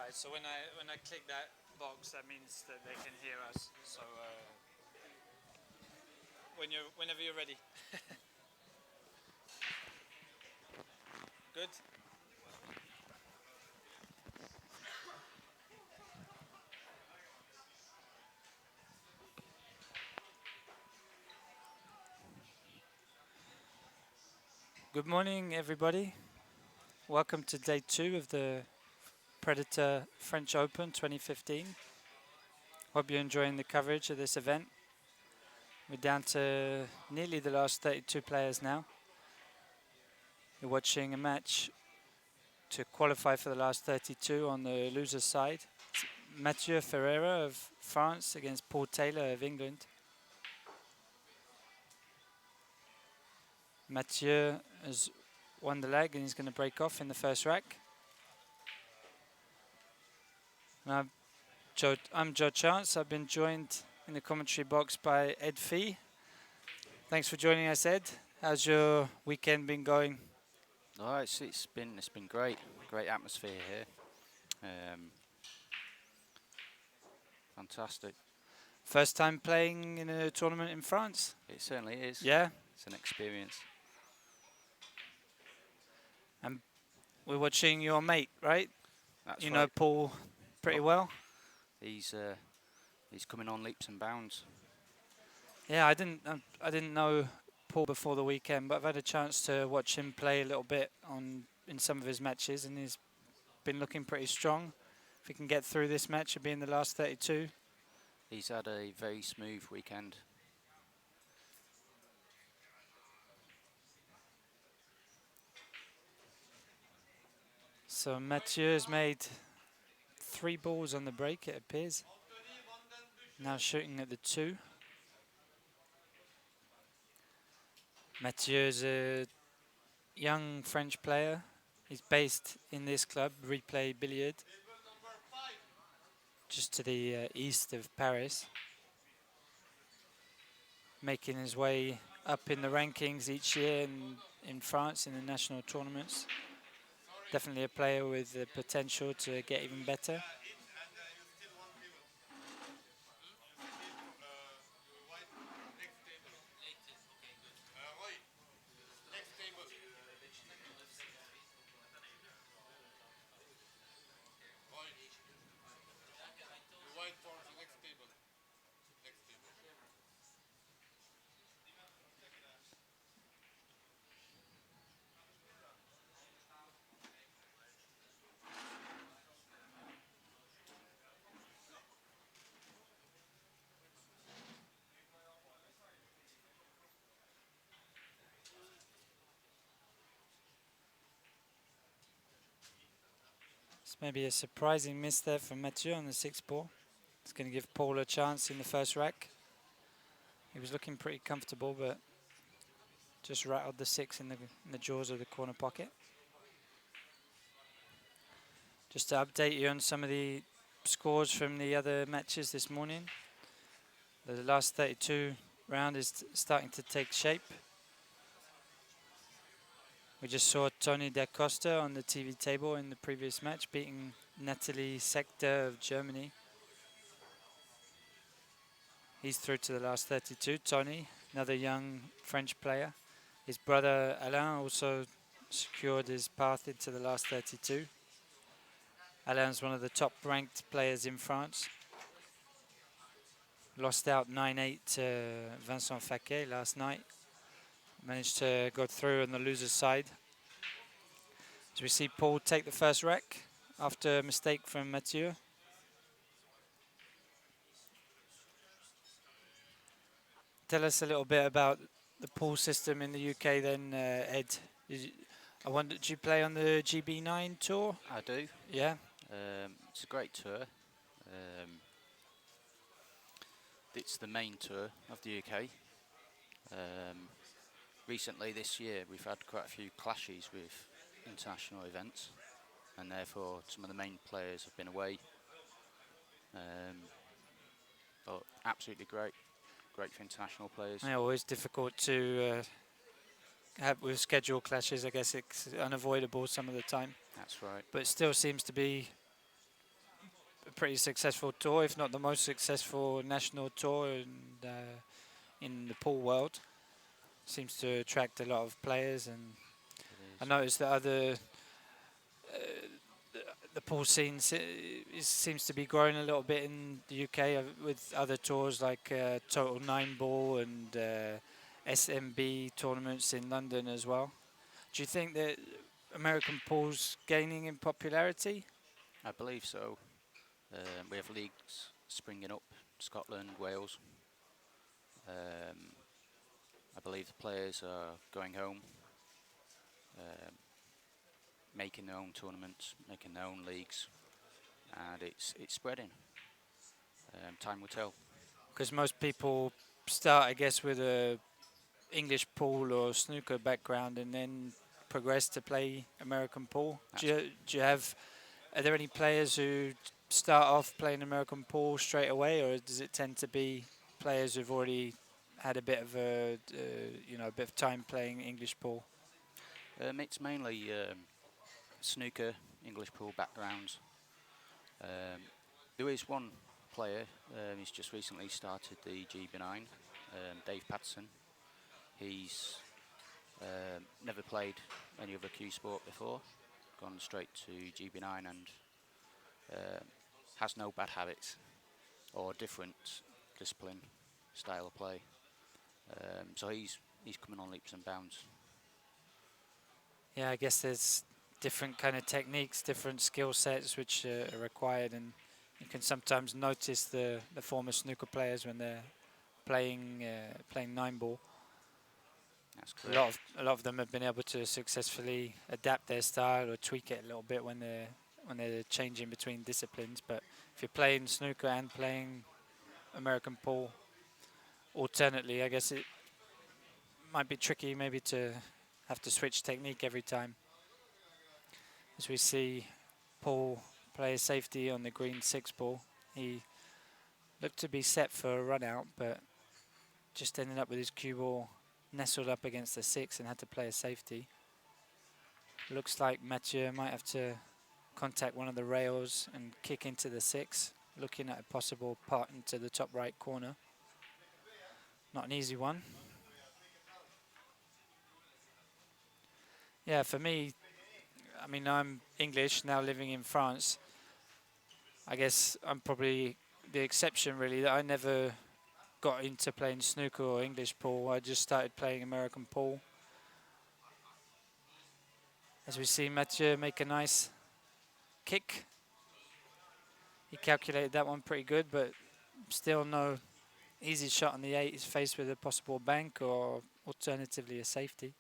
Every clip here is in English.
right? So when I click that box, that means that they can hear us. So whenever you're ready. Good. Good morning, everybody. Welcome to day 2 of the Predator French Open 2015. Hope you're enjoying the coverage of this event. We're down to nearly the last 32 players now. You're watching a match to qualify for the last 32 on the loser's side. It's Mathieu Ferreira of France against Paul Taylor of England. Mathieu has won the leg and he's going to break off in the first rack. And I'm Joe Chance. I've been joined in the commentary box by Ed Fee. Thanks for joining us, Ed. How's your weekend been going? No, it's been great atmosphere here. Fantastic. First time playing in a tournament in France? It certainly is. Yeah. It's an experience. And we're watching your mate, right? That's you right. know Paul pretty well. He's coming on leaps and bounds. Yeah, I didn't know Paul before the weekend, but I've had a chance to watch him play a little bit in some of his matches, and he's been looking pretty strong. If he can get through this match, he'll be in the last 32. He's had a very smooth weekend. So Mathieu has made 3 balls on the break, it appears. Now shooting at the 2. Mathieu is a young French player. He's based in this club, Replay Billiard, just to the east of Paris. Making his way up in the rankings each year in France in the national tournaments. Definitely a player with the potential to get even better. It's maybe a surprising miss there from Mathieu on the 6th ball. It's going to give Paul a chance in the first rack. He was looking pretty comfortable, but just rattled the 6 in the jaws of the corner pocket. Just to update you on some of the scores from the other matches this morning. The last 32 round is starting to take shape. We just saw Tony da Costa on the TV table in the previous match, beating Natalie Sector of Germany. He's through to the last 32. Tony, another young French player. His brother Alain also secured his path into the last 32. Alain's one of the top ranked players in France. Lost out 9-8 to Vincent Faquet last night. Managed to go through on the loser's side. So we see Paul take the first rack after a mistake from Mathieu. Tell us a little bit about the pool system in the UK then, Ed. I wonder, did you play on the GB9 tour? I do. Yeah. It's a great tour. It's the main tour of the UK. Recently this year we've had quite a few clashes with international events, and therefore some of the main players have been away. But absolutely great for international players. Yeah, always difficult to have with schedule clashes. I guess it's unavoidable some of the time. That's right. But it still seems to be pretty successful tour, if not the most successful national tour in the pool world. Seems to attract a lot of players, and It I is. noticed that the pool scene seems to be growing a little bit in the UK with other tours like Total Nine Ball and SMB tournaments in London as well. Do you think that American pool's gaining in popularity? I believe so. We have leagues springing up, Scotland, Wales. Um, I believe the players are going home, um, making their own tournaments, making their own leagues, and it's spreading. Time will tell. Because most people start, I guess, with a English pool or snooker background and then progress to play American pool. That's Do you have? Are there any players who start off playing American pool straight away, or does it tend to be players who've already had a bit of a bit of time playing English pool? it's mainly snooker, English pool backgrounds. Um, there is one player who's just recently started the GB9, Dave Patterson. He's never played any other cue sport before, gone straight to GB9 and um has no bad habits or different discipline, style of play. So he's coming on leaps and bounds. Yeah, I guess there's different kind of techniques, different skill sets which are required, and you can sometimes notice the former snooker players when they're playing nine ball. That's A lot correct. of a lot of them have been able to successfully adapt their style or tweak it a little bit when they're changing between disciplines. But if you're playing snooker and playing American pool alternately, I guess it might be tricky maybe to have to switch technique every time. As we see Paul play safety on the green six ball, he looked to be set for a run out, but just ended up with his cue ball nestled up against the six and had to play a safety. Looks like Mathieu might have to contact one of the rails and kick into the six, looking at a possible pot into the top right corner. Not an easy one. Yeah, for me, I mean, I'm English, now living in France. I guess I'm probably the exception, really, that I never got into playing snooker or English pool. I just started playing American pool. As we see Mathieu make a nice kick. He calculated that one pretty good, but still no easy shot on the eight. He's faced with a possible bank or alternatively a safety.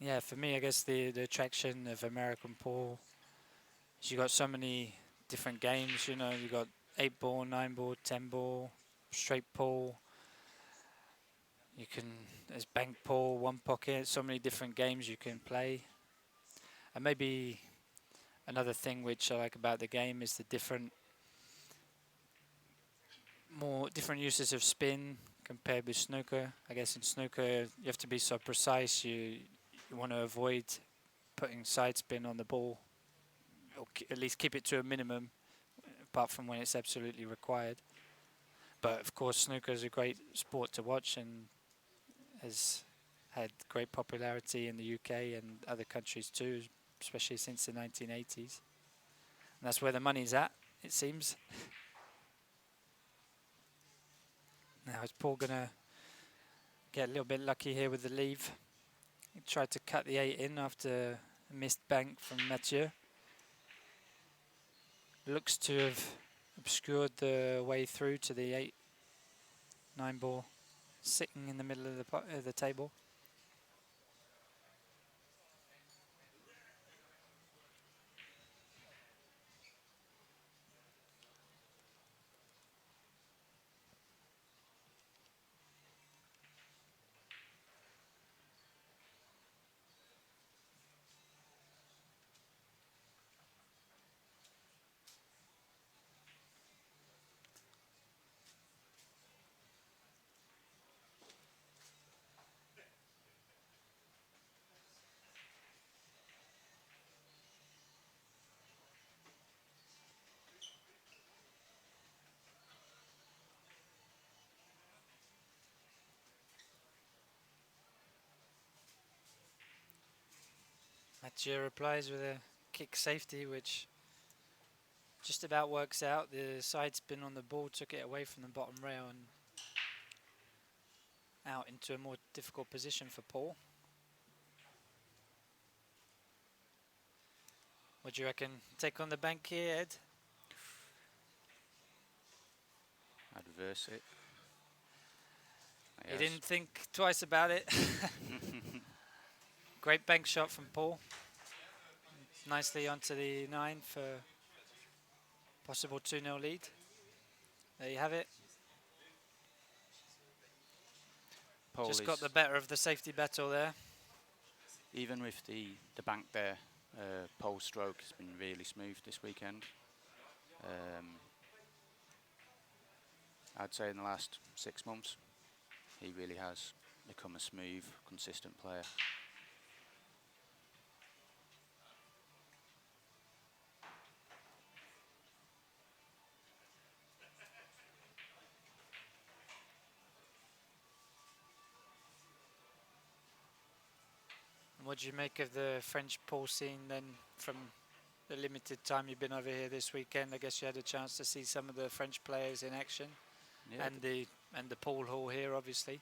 Yeah, for me, I guess the attraction of American pool is you got so many different games. You know, you got 8 ball, 9 ball, 10 ball, straight pool. There's bank pool, one pocket. So many different games you can play. And maybe another thing which I like about the game is the different uses of spin compared with snooker. I guess in snooker you have to be so precise. You want to avoid putting side spin on the ball, or at least keep it to a minimum, apart from when it's absolutely required. But of course, snooker is a great sport to watch and has had great popularity in the UK and other countries too, especially since the 1980s. And that's where the money's at, it seems. Now is Paul gonna get a little bit lucky here with the leave? He tried to cut the 8 in after a missed bank from Mathieu. Looks to have obscured the way through to the 8-9 ball sitting in the middle of the table. Mathieu replies with a kick safety, which just about works out. The side spin on the ball took it away from the bottom rail and out into a more difficult position for Paul. What do you reckon? Take on the bank here, Ed? Adverse it. He Yes. didn't think twice about it. Great bank shot from Paul. Nicely onto the 9 for possible 2-0 lead. There you have it. Paul Just is, got the better of the safety battle there. even with the bank there, Paul's stroke has been really smooth this weekend. I'd say in the last 6 months, he really has become a smooth, consistent player. And what do you make of the French Paul scene then from the limited time you've been over here this weekend? I guess you had a chance to see some of the French players in action, Yeah, and the Paul Hall here, obviously.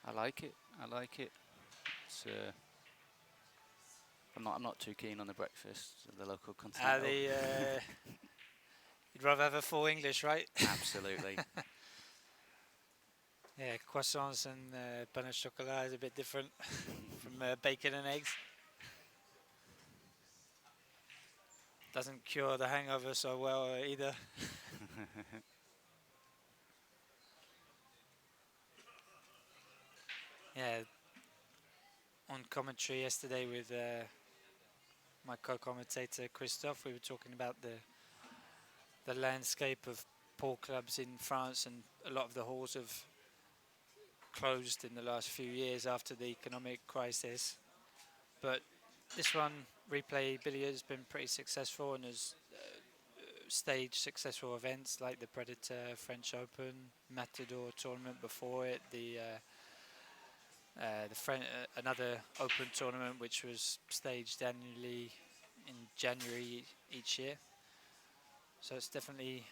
I like it. I like it. It's, I'm not too keen on the breakfast at the local continental. You'd rather have a full English, right? Absolutely. Yeah, croissants and pain au chocolat is a bit different from bacon and eggs. Doesn't cure the hangover so well either. Yeah, on commentary yesterday with my co-commentator Christophe, we were talking about the landscape of pool clubs in France, and a lot of the halls have closed in the last few years after the economic crisis. But this one, Replay Billiard, has been pretty successful and has staged successful events like the Predator French Open, Matador tournament before it, another Open tournament which was staged annually in January each year. So it's definitely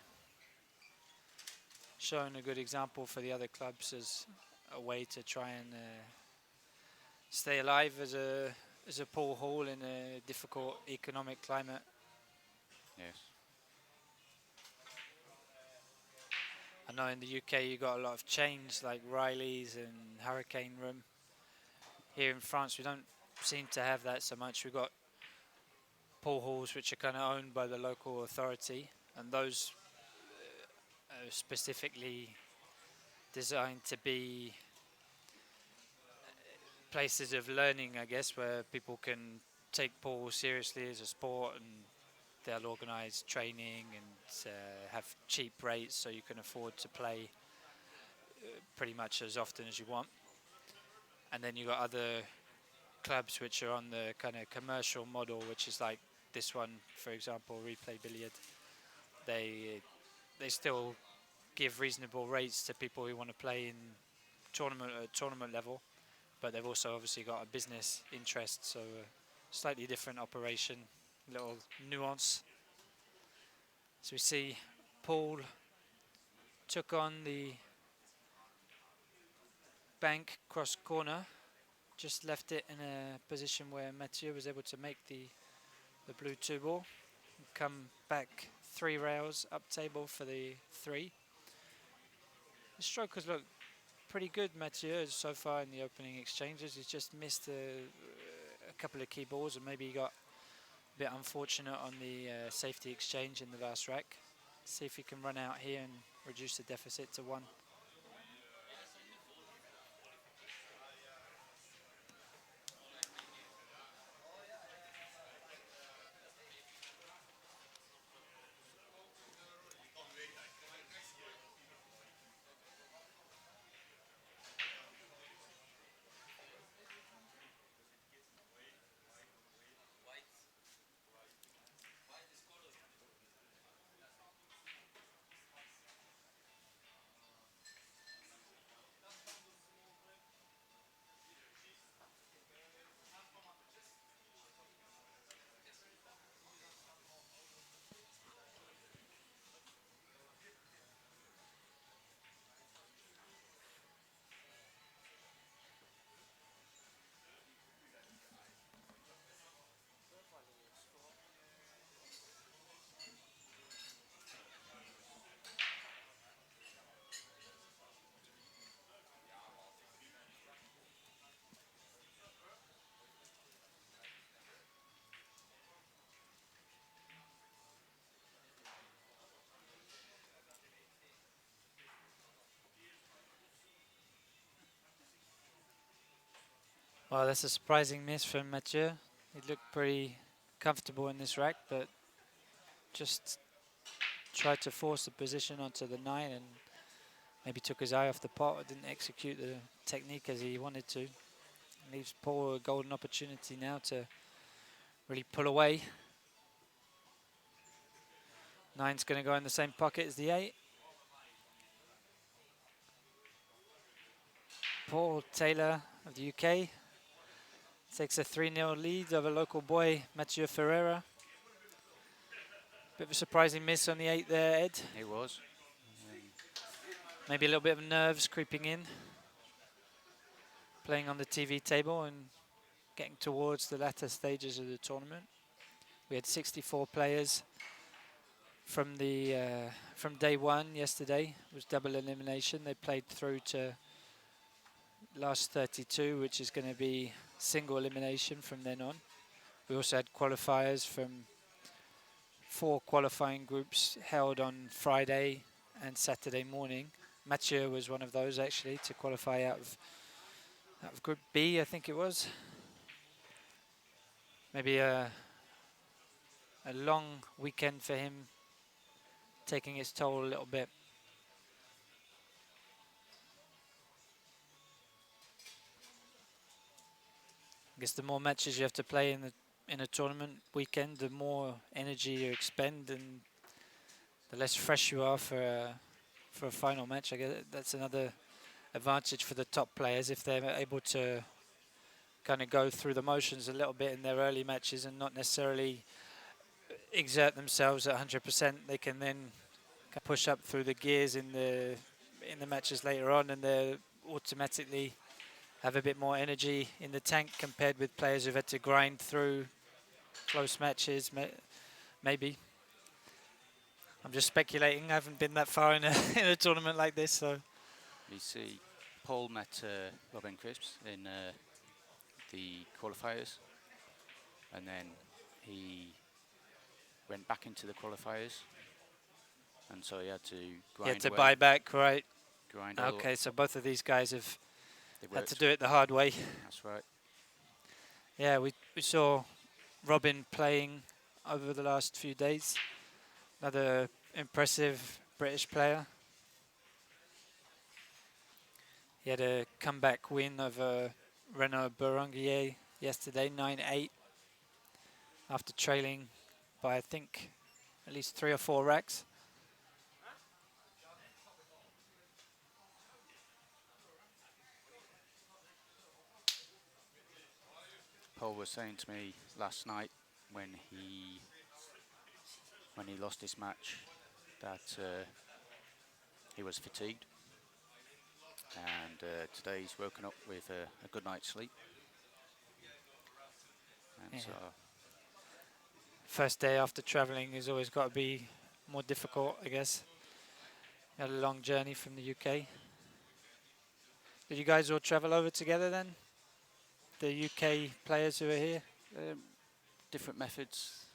showing a good example for the other clubs as a way to try and stay alive as a pool hall in a difficult economic climate. Yes. I know in the UK you got a lot of chains like Riley's and Hurricane Room. Here in France we don't seem to have that so much. We've got pool halls which are kind of owned by the local authority, and those are specifically designed to be places of learning, I guess, where people can take pool seriously as a sport, and they'll organise training and have cheap rates so you can afford to play pretty much as often as you want. And then you got other clubs which are on the kind of commercial model, which is like this one, for example, Replay Billiard. They still give reasonable rates to people who want to play in tournament level, but they've also obviously got a business interest, so a slightly different operation, little nuance. So we see Paul took on the bank cross corner, just left it in a position where Mathieu was able to make the blue 2 ball, come back 3 rails up table for the 3. The stroke has looked pretty good, Mathieu, so far in the opening exchanges. He's just missed a couple of key balls, and maybe he got a bit unfortunate on the safety exchange in the last rack. See if he can run out here and reduce the deficit to 1. Well, that's a surprising miss from Mathieu. He looked pretty comfortable in this rack, but just tried to force the position onto the 9 and maybe took his eye off the pot or didn't execute the technique as he wanted to. Leaves Paul a golden opportunity now to really pull away. 9's going to go in the same pocket as the 8. Paul Taylor of the UK takes a 3-0 lead over local boy Mathieu Ferreira. Bit of a surprising miss on the 8 there, Ed. It was. Maybe a little bit of nerves creeping in. Playing on the TV table and getting towards the latter stages of the tournament. We had 64 players from day one yesterday. It was double elimination. They played through to last 32, which is going to be single elimination from then on. We also had qualifiers from 4 qualifying groups held on Friday and Saturday morning. Mathieu was one of those actually to qualify out of Group B, I think it was. Maybe a long weekend for him, taking its toll a little bit. I guess the more matches you have to play in a tournament weekend, the more energy you expend and the less fresh you are for a final match. I guess that's another advantage for the top players if they're able to kind of go through the motions a little bit in their early matches and not necessarily exert themselves at 100%. They can then push up through the gears in the matches later on, and they automatically have a bit more energy in the tank compared with players who've had to grind through close matches. Maybe. I'm just speculating. I haven't been that far in in a tournament like this, so. You see, Paul met Robin Crisps in the qualifiers, and then he went back into the qualifiers, and so he had to grind He had to away, buy back, right? grind all Okay, so both of these guys have they had to worked. do it the hard way. That's right. Yeah, we saw Robin playing over the last few days. Another impressive British player. He had a comeback win over Renaud Berenguer yesterday, 9-8, after trailing by, I think, at least 3 or 4 racks. Paul was saying to me last night when he lost his match that he was fatigued, and today he's woken up with a good night's sleep, and Yeah. so First day after travelling has always got to be more difficult, I guess. Had a long journey from the UK. Did you guys all travel over together then? The UK players who are here? different methods.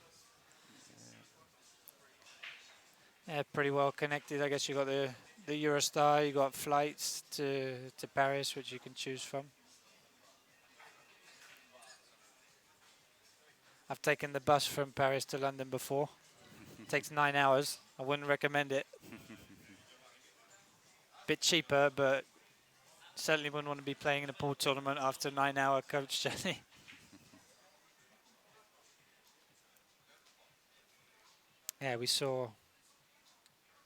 Yeah, pretty well connected. I guess you got the Eurostar, you got flights to Paris, which you can choose from. I've taken the bus from Paris to London before. It takes 9 hours. I wouldn't recommend it. Bit cheaper, but certainly wouldn't want to be playing in a pool tournament after a 9-hour coach journey. Yeah, we saw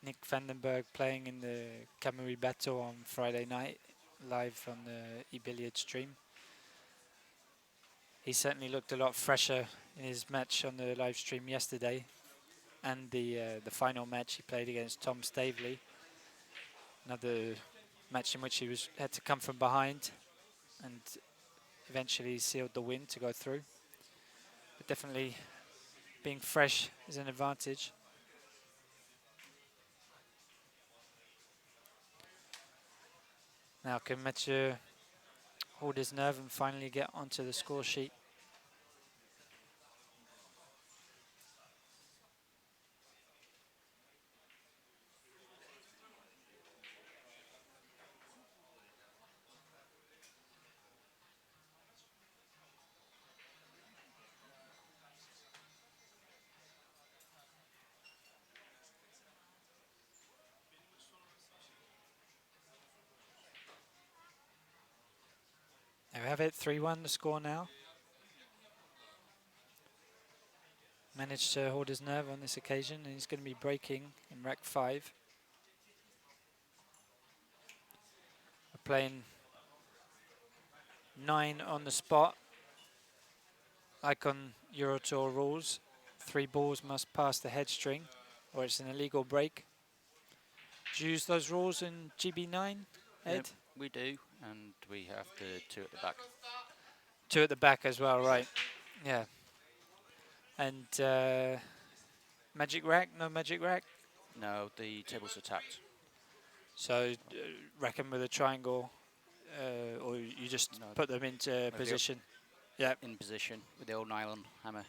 Nick Vandenberg playing in the Camry Battle on Friday night, live on the ebillard stream. He certainly looked a lot fresher in his match on the live stream yesterday, and the final match he played against Tom Stavely. Another match in which he had to come from behind, and eventually sealed the win to go through. But definitely being fresh is an advantage. Now can Mathieu hold his nerve and finally get onto the score sheet? There we have it, 3-1 the score now. Managed to hold his nerve on this occasion, and he's going to be breaking in rack 5. We're playing 9 on the spot, like on Euro Tour rules. 3 balls must pass the head string, or it's an illegal break. Do you use those rules in GB9, Ed? We do, and we have the 2 at the back. 2 at the back as well, right? Yeah. And magic rack? No magic rack? No, the tables are tapped. So rack them with a triangle, or you just No, put them into position. Yeah. in position with the old nylon hammer.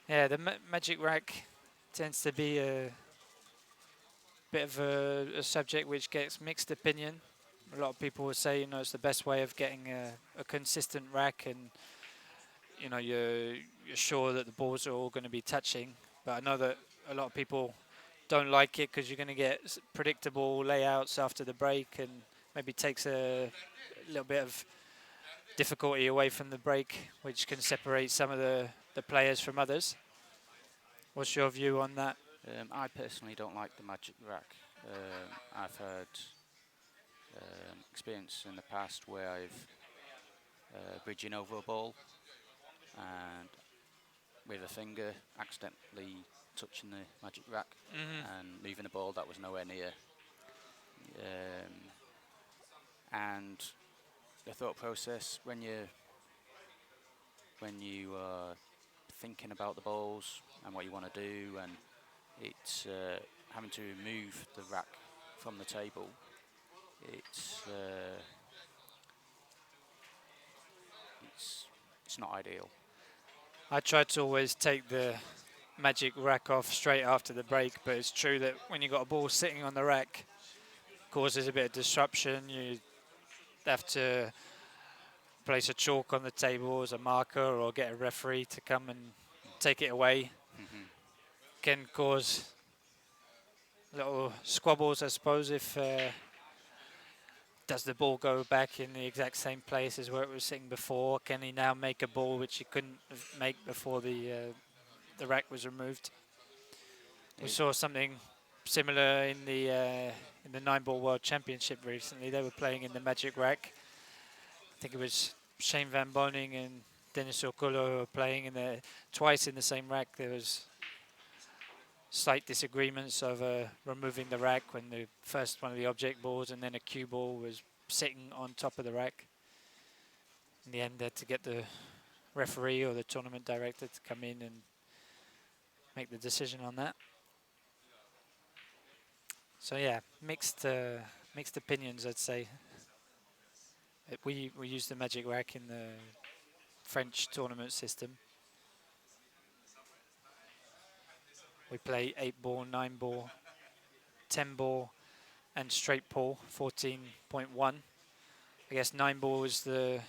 Yeah, the magic rack tends to be a bit of a subject which gets mixed opinion. A lot of people would say, it's the best way of getting a consistent rack, and you're sure that the balls are all going to be touching. But I know that a lot of people don't like it because you're going to get predictable layouts after the break, and maybe takes a little bit of difficulty away from the break, which can separate some of the players from others. What's your view on that? I personally don't like the magic rack. I've had experience in the past where I've bridging over a ball and with a finger accidentally touching the magic rack and moving a ball that was nowhere near. And the thought process when you are thinking about the balls and what you want to do, and it's having to move the rack from the table. It's not ideal. I try to always take the magic rack off straight after the break, but it's true that when you've got a ball sitting on the rack, it causes a bit of disruption. You have to place a chalk on the table as a marker, or get a referee to come and take it away. Can cause little squabbles, I suppose, if does the ball go back in the exact same place as where it was sitting before? Can he now make a ball which he couldn't make before the rack was removed? We saw something similar in the 9-ball World Championship recently. They were playing in the magic rack. I think it was Shane Van Boning and Dennis Okulo were playing twice in the same rack. There was slight disagreements over removing the rack when the first one of the object balls and then a cue ball was sitting on top of the rack. In the end, they had to get the referee or the tournament director to come in and make the decision on that. So yeah, mixed opinions, I'd say. We use the magic rack in the French tournament system. We play 8-ball, 9-ball, 10-ball, and straight ball, 14.1. I guess 9-ball is the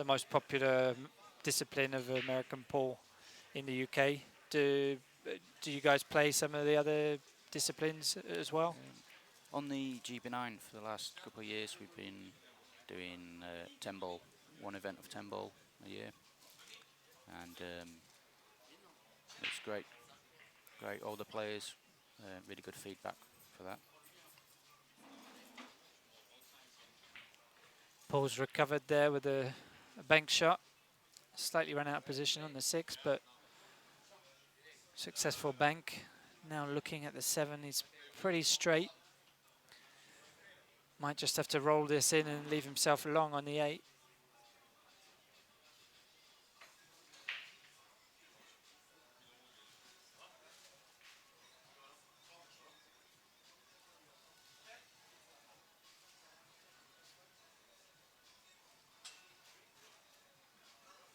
most popular discipline of American pool in the UK. Do you guys play some of the other disciplines as well? On the GB9 for the last couple of years, we've been doing 10-ball, one event of 10-ball a year, and it's great. All the players, really good feedback for that. Paul's recovered there with a bank shot. Slightly run out of position on the 6, but successful bank. Now looking at the 7, he's pretty straight. Might just have to roll this in and leave himself long on the 8.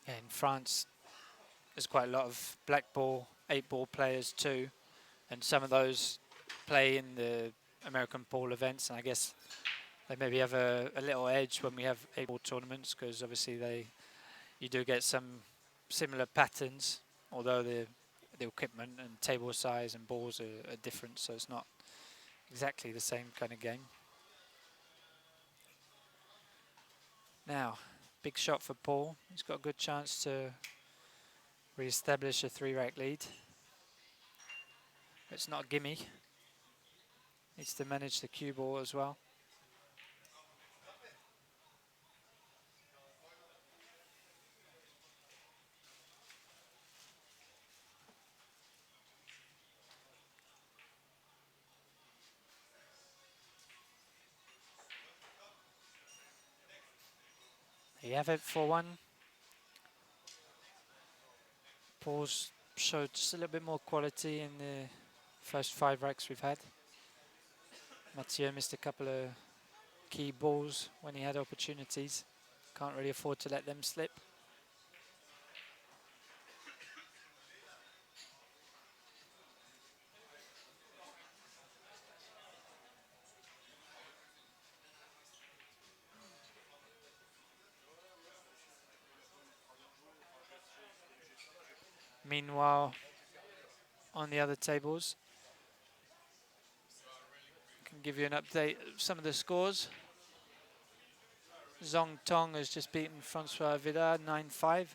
Yeah, in France, there's quite a lot of black ball, 8-ball players too, and some of those play in the American pool events, and I guess they maybe have a little edge when we have 8-ball tournaments, because obviously you do get some similar patterns, although the equipment and table size and balls are different, so it's not exactly the same kind of game. Now, big shot for Paul. He's got a good chance to re-establish a 3-rack lead. It's not a gimme. Needs to manage the cue ball as well. There you have it, 4-1. Paul's showed just a little bit more quality in the first 5 racks we've had. Mathieu missed a couple of key balls when he had opportunities. Can't really afford to let them slip. Meanwhile, on the other tables, I can give you an update of some of the scores. Zong Tong has just beaten Francois Vidal 9-5.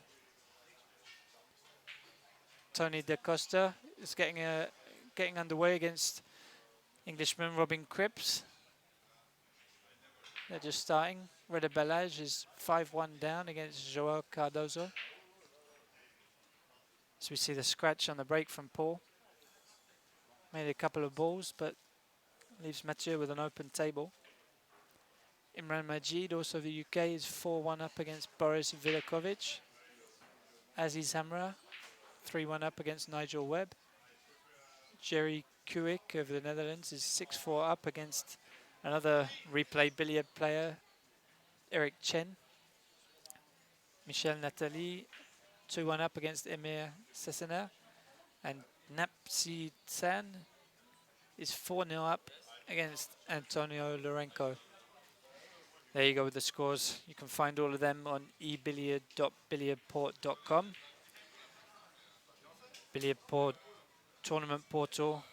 Tony Da Costa is getting underway against Englishman Robin Cripps. They're just starting. Reda Balaj is 5-1 down against Joao Cardozo. So we see the scratch on the break from Paul. Made a couple of balls, but leaves Mathieu with an open table. Imran Majid, also the UK, is 4-1 up against Boris Vidakovic. Aziz Hamra, 3-1 up against Nigel Webb. Jerry Kuik of the Netherlands is 6-4 up against another replay billiard player, Eric Chen. Michel Nathalie, 2-1 up against Emir Sessener. And Napsi Tsan is 4-0 up against Antonio Lorenko. There you go with the scores. You can find all of them on ebillard.billiardport.com. Billiard Port tournament portal.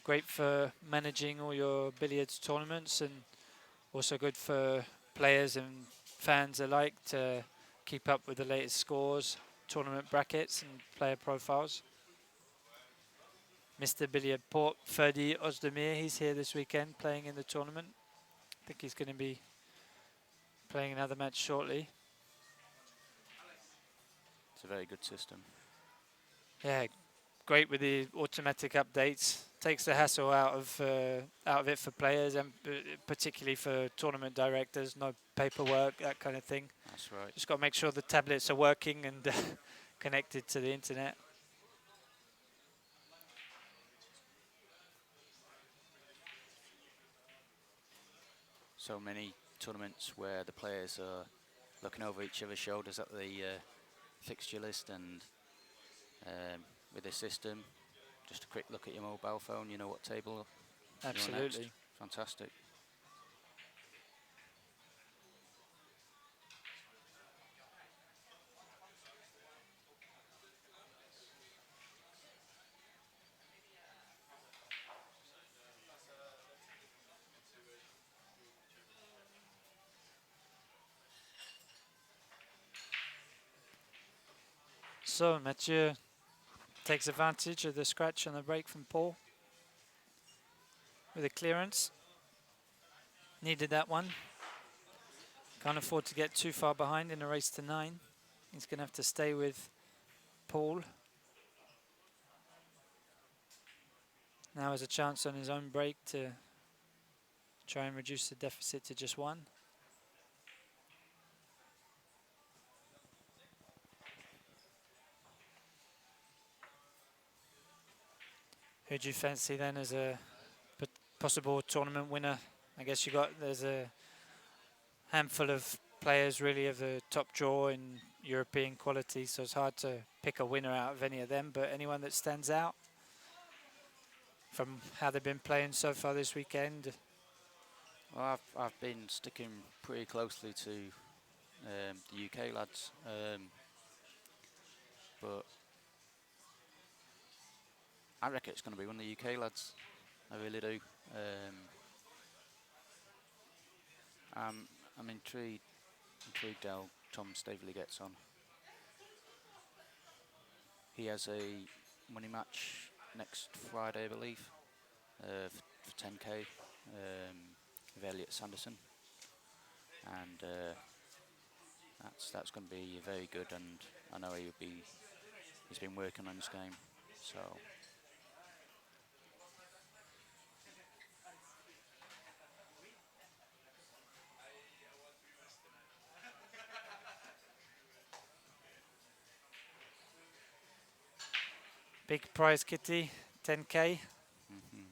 Great for managing all your billiards tournaments and also good for players and fans alike to keep up with the latest scores, tournament brackets and player profiles. Mr. Billiard Port, Ferdi Ozdemir, he's here this weekend playing in the tournament. I think he's going to be playing another match shortly. It's a very good system. Yeah, great with the automatic updates. Takes the hassle out of it for players and particularly for tournament directors. No paperwork, that kind of thing. That's right. Just got to make sure the tablets are working and connected to the internet. So many tournaments where the players are looking over each other's shoulders at the fixture list, and with this system, just a quick look at your mobile phone, you know what table you're next. Absolutely. Fantastic. So Mathieu takes advantage of the scratch on the break from Paul with a clearance. Needed that one. Can't afford to get too far behind in a race to 9. He's going to have to stay with Paul. Now has a chance on his own break to try and reduce the deficit to just 1. Who do you fancy then as a possible tournament winner? I guess there's a handful of players really of the top draw in European quality, so it's hard to pick a winner out of any of them, but anyone that stands out from how they've been playing so far this weekend? Well, I've been sticking pretty closely to the UK lads, but I reckon it's going to be one of the UK lads. I really do. I'm intrigued Intrigued how Tom Staveley gets on. He has a money match next Friday, I believe, for 10k with Elliot Sanderson, and that's going to be very good. And I know he's been working on his game, so Big prize kitty, 10k. mhm.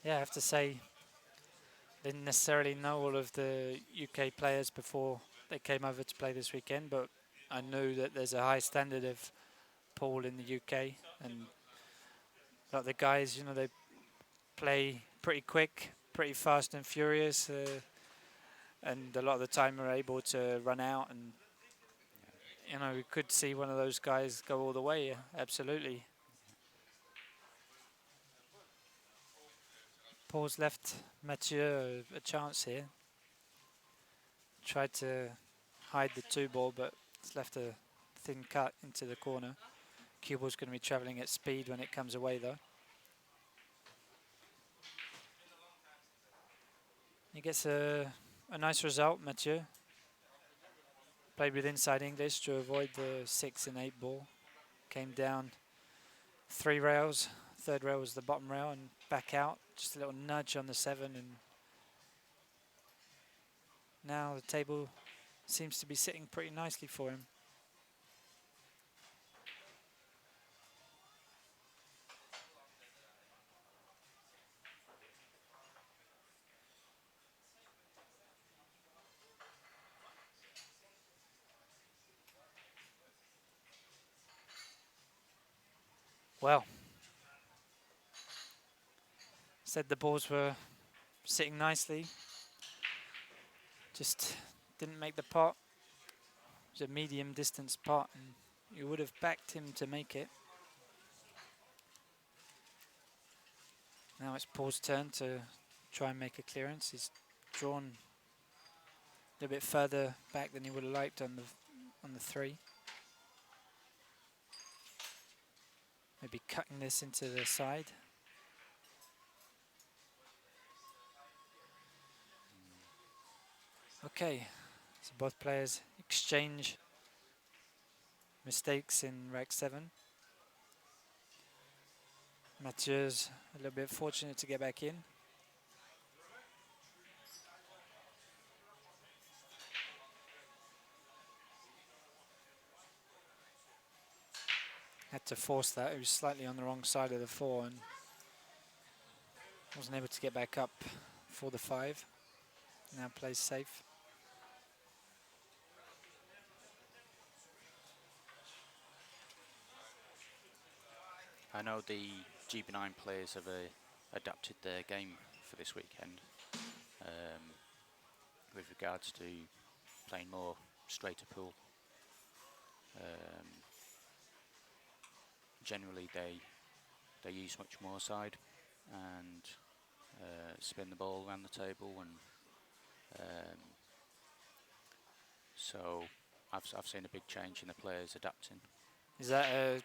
Yeah, I have to say, didn't necessarily know all of the UK players before they came over to play this weekend, but I knew that there's a high standard of pool in the UK, and a lot of the guys, they play pretty quick, pretty fast and furious, and a lot of the time are able to run out, and we could see one of those guys go all the way. Absolutely. Paul's left Mathieu a chance here. Tried to hide the two ball, but it's left a thin cut into the corner. Cue ball's going to be travelling at speed when it comes away, though. He gets a nice result, Mathieu. Played with inside English to avoid the 6 and 8 ball. Came down 3 rails. Third rail was the bottom rail and back out. Just a little nudge on the 7, and now the table seems to be sitting pretty nicely for him. Well, said the balls were sitting nicely. Just didn't make the pot. It was a medium distance pot, and you would have backed him to make it. Now it's Paul's turn to try and make a clearance. He's drawn a little bit further back than he would have liked on the 3. Maybe cutting this into the side. Okay, so both players exchange mistakes in rack 7. Mathieu's a little bit fortunate to get back in. Had to force that. He was slightly on the wrong side of the 4 and wasn't able to get back up for the 5. Now plays safe. I know the GB9 players have adapted their game for this weekend with regards to playing more straighter pool. Generally, they use much more side and spin the ball around the table, and so I've seen a big change in the players adapting. Is that a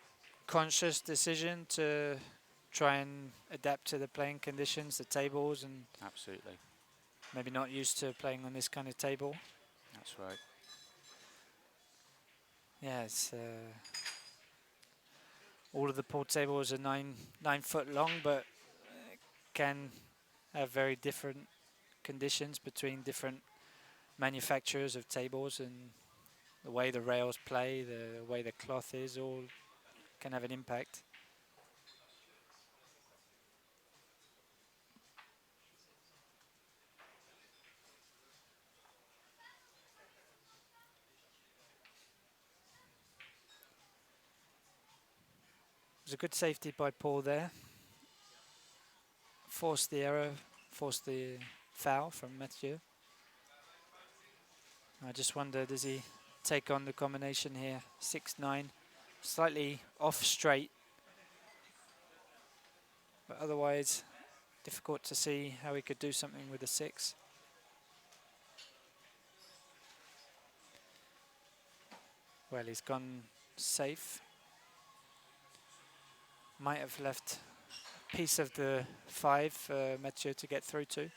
conscious decision to try and adapt to the playing conditions, the tables, and Absolutely, maybe not used to playing on this kind of table? that's right. Yeah, it's all of the pool tables are 9 foot long, but can have very different conditions between different manufacturers of tables, and the way the rails play, the way the cloth is, all can have an impact. It was a good safety by Paul there. Forced the error, forced the foul from Mathieu. I just wonder, does he take on the combination here? 6-9, slightly off straight, but otherwise difficult to see how he could do something with a 6. Well, he's gone safe. Might have left a piece of the 5 for Mathieu to get through to.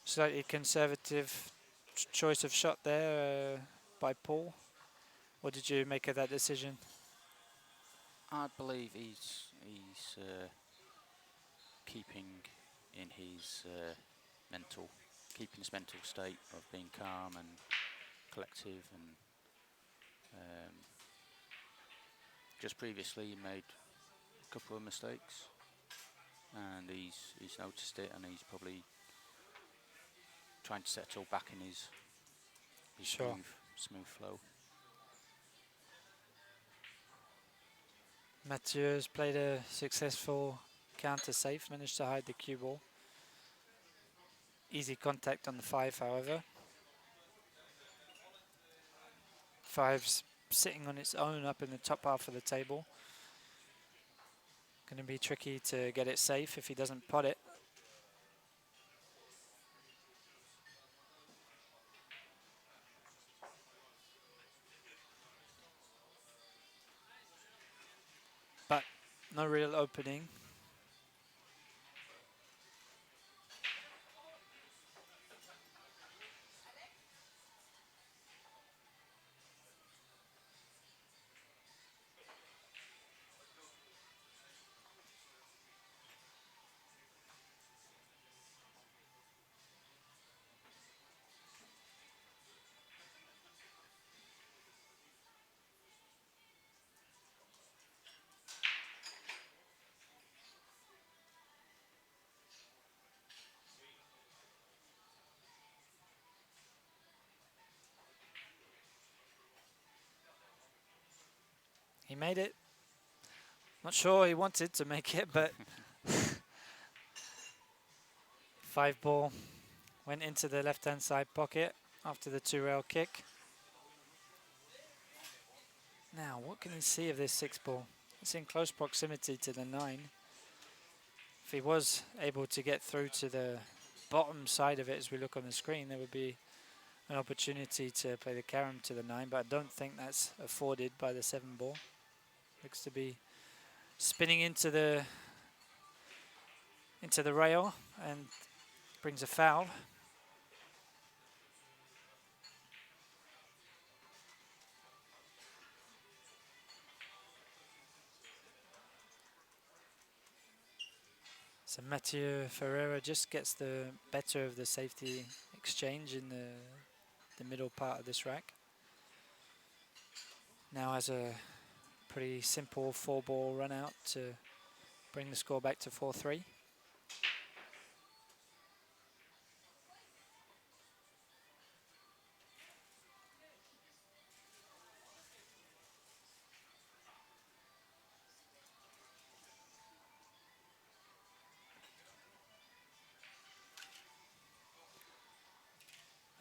Slightly conservative choice of shot there by Paul. What did you make of that decision? I believe he's keeping in his keeping his mental state of being calm and collective, and just previously he made a couple of mistakes, and he's noticed it, and he's probably trying to settle back in his Sure. smooth flow. Mathieu has played a successful counter safe, managed to hide the cue ball. Easy contact on the 5, however. 5's sitting on its own up in the top half of the table. Going to be tricky to get it safe if he doesn't pot it. But no real opening. He made it. Not sure he wanted to make it, but 5 ball went into the left-hand side pocket after the 2-rail kick. Now, what can he see of this 6 ball? It's in close proximity to the 9. If he was able to get through to the bottom side of it as we look on the screen, there would be an opportunity to play the carom to the 9, but I don't think that's afforded by the 7 ball. Looks to be spinning into the rail and brings a foul. So Mathieu Ferreira just gets the better of the safety exchange in the middle part of this rack. Now has a pretty simple 4-ball run out to bring the score back to 4-3.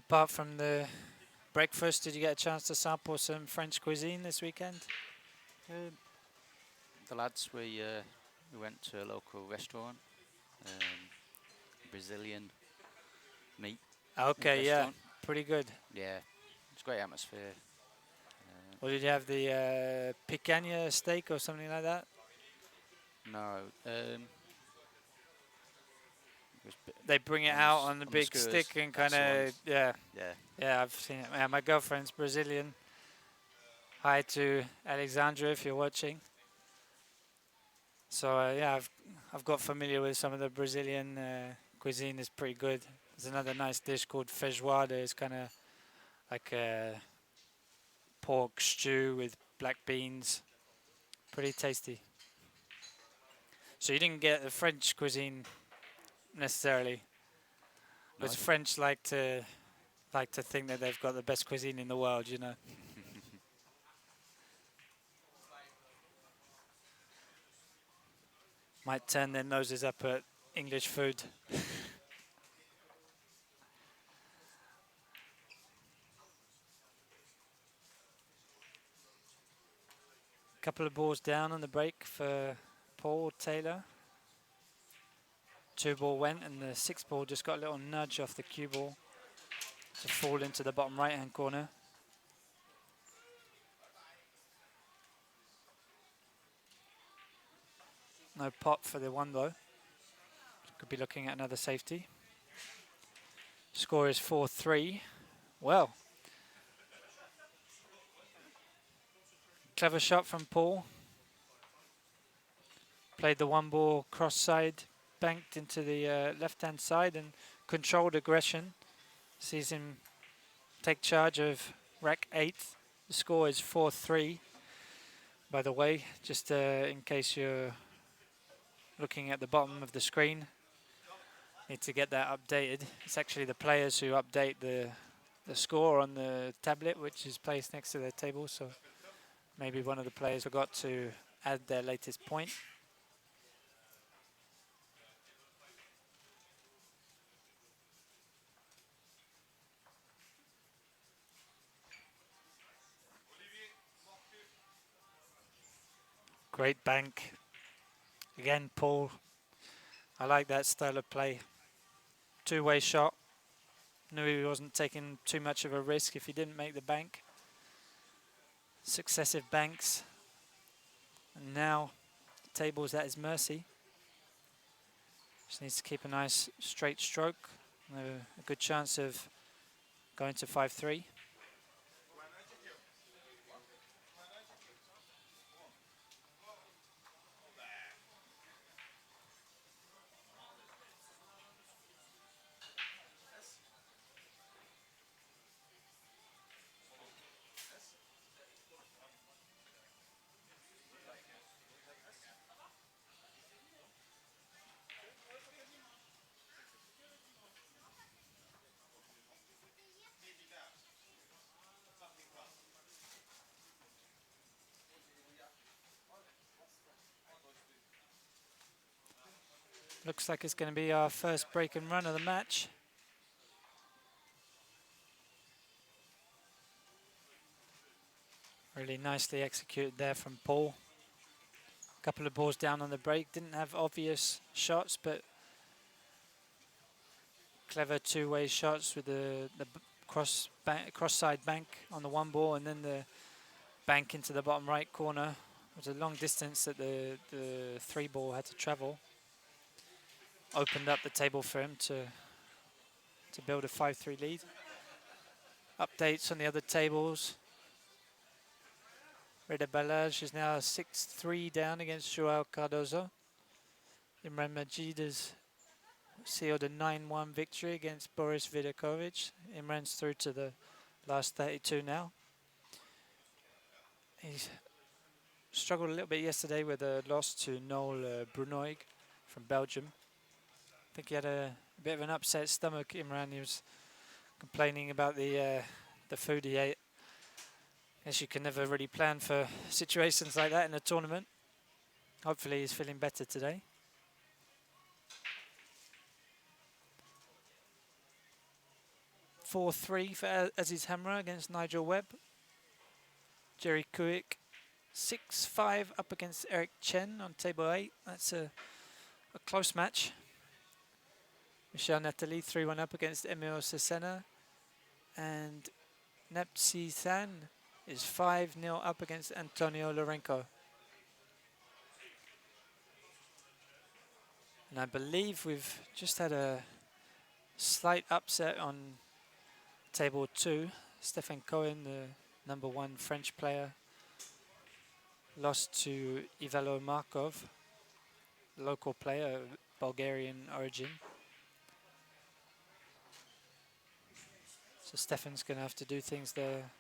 Apart from the breakfast, did you get a chance to sample some French cuisine this weekend? The lads, we went to a local restaurant, Brazilian meat Okay, yeah, restaurant. pretty good. Yeah, it's a great atmosphere. Or did you have the picanha steak or something like that? No, They bring it out on the big skewers, stick and that's kind the one. of, yeah, Yeah, yeah, I've seen it. Yeah, my girlfriend's Brazilian. Hi to Alexandra if you're watching. So yeah, I've got familiar with some of the Brazilian cuisine. Is pretty good. There's another nice dish called feijoada. It's kind of like a pork stew with black beans. Pretty tasty. So you didn't get the French cuisine necessarily. no, But French like to think that they've got the best cuisine in the world, you know. Might turn their noses up at English food. Couple of balls down on the break for Paul Taylor. 2 ball went, and the 6 ball just got a little nudge off the cue ball to fall into the bottom right hand corner. No pot for the 1 though. Could be looking at another safety. Score is 4-3. Well, clever shot from Paul. Played the 1 ball cross side, banked into the left hand side and controlled aggression. Sees him take charge of rack 8. The score is 4-3. By the way, just in case you're looking at the bottom of the screen, need to get that updated. It's actually the players who update the score on the tablet, which is placed next to their table. So maybe one of the players forgot to add their latest point. Great bank. Again, Paul. I like that style of play. 2-way shot. Knew he wasn't taking too much of a risk if he didn't make the bank. Successive banks. And now the table's at his mercy. Just needs to keep a nice straight stroke. A good chance of going to 5-3. Looks like it's going to be our first break and run of the match. Really nicely executed there from Paul. A couple of balls down on the break. Didn't have obvious shots, but clever 2-way shots with the cross side bank on the 1 ball, and then the bank into the bottom right corner. It was a long distance that the 3 ball had to travel. Opened up the table for him to build a 5-3 lead. Updates on the other tables. Reda Balaj is now 6-3 down against Joao Cardozo. Imran Majid has sealed a 9-1 victory against Boris Vidakovic. Imran's through to the last 32 now. He's struggled a little bit yesterday with a loss to Noel Brunoig from Belgium. I think he had a bit of an upset stomach, Imran. He was complaining about the food he ate. Guess you can never really plan for situations like that in a tournament. Hopefully he's feeling better today. (4-3) for Aziz Hamra against Nigel Webb. Jerry Kuik 6-5 up against Eric Chen on table 8. That's a close match. Michel Nathalie 3-1 up against Emil Cesena. And Nepsi San is 5-0 up against Antonio Lorenko. And I believe we've just had a slight upset on table 2. Stefan Cohen, the #1 French player, lost to Ivalo Markov, local player, Bulgarian origin. So Stefan's going to have to do things there.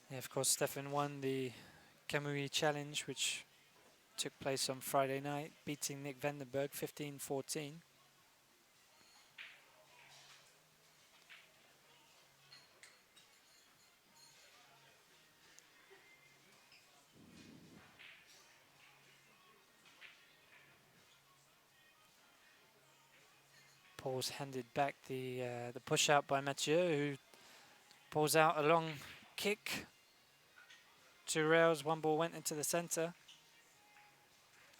Yeah, of course, Stefan won the Kamui Challenge, which took place on Friday night, beating Nick Vandenberg 15-14. Paul's handed back the push out by Mathieu, who pulls out a long kick. 2 rails, 1 ball went into the centre.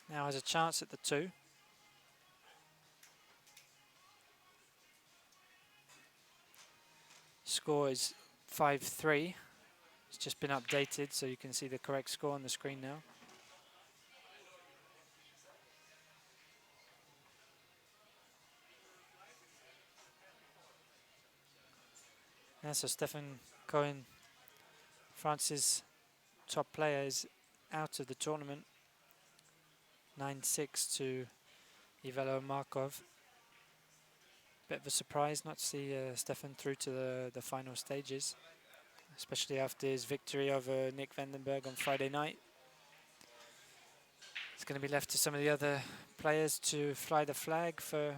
Now has a chance at the 2. Score is 5-3. It's just been updated, so you can see the correct score on the screen now. Yeah, so Stefan Cohen, France's top player, is out of the tournament. 9-6 to Ivalo Markov. Bit of a surprise not to see Stefan through to the final stages, especially after his victory over Nick Vandenberg on Friday night. It's going to be left to some of the other players to fly the flag for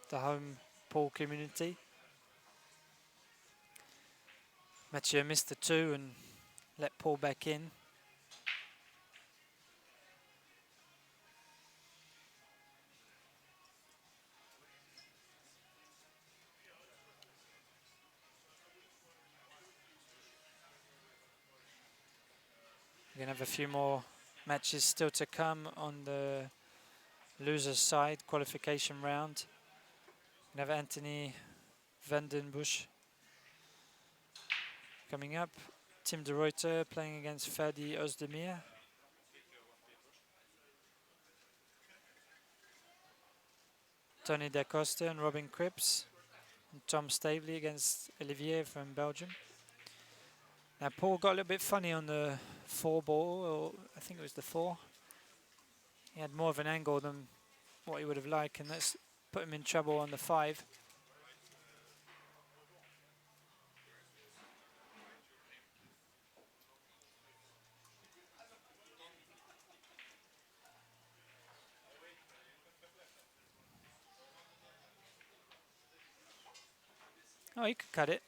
the home pool community. Mathieu missed the 2 and let Paul back in. We're going to have a few more matches still to come on the loser's side, qualification round. We have Anthony Vandenbusch coming up. Tim de Ruyter playing against Ferdi Özdemir. Tony da Costa and Robin Cripps. And Tom Stavely against Olivier from Belgium. Now Paul got a little bit funny on the 4 ball, or I think it was the 4. He had more of an angle than what he would have liked, and that's put him in trouble on the 5. Oh, he could cut it.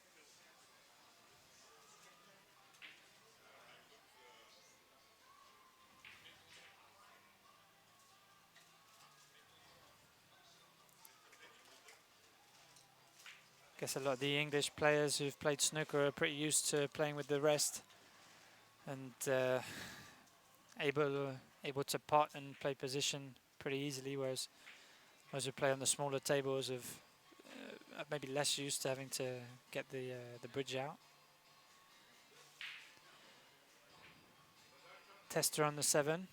Guess a lot of the English players who've played snooker are pretty used to playing with the rest and able to pot and play position pretty easily, whereas those who play on the smaller tables are maybe less used to having to get the bridge out. Tester on the 7.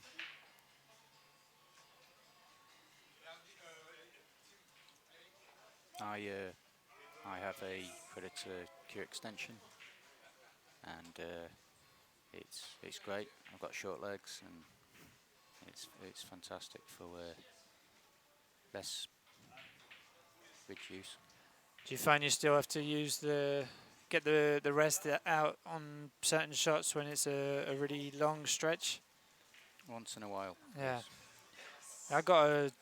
I have a Predator Q extension, and it's great. I've got short legs, and it's fantastic for less bridge use. Do you find you still have to use get the rest out on certain shots when it's a really long stretch? Once in a while. Yeah. Yes. I got a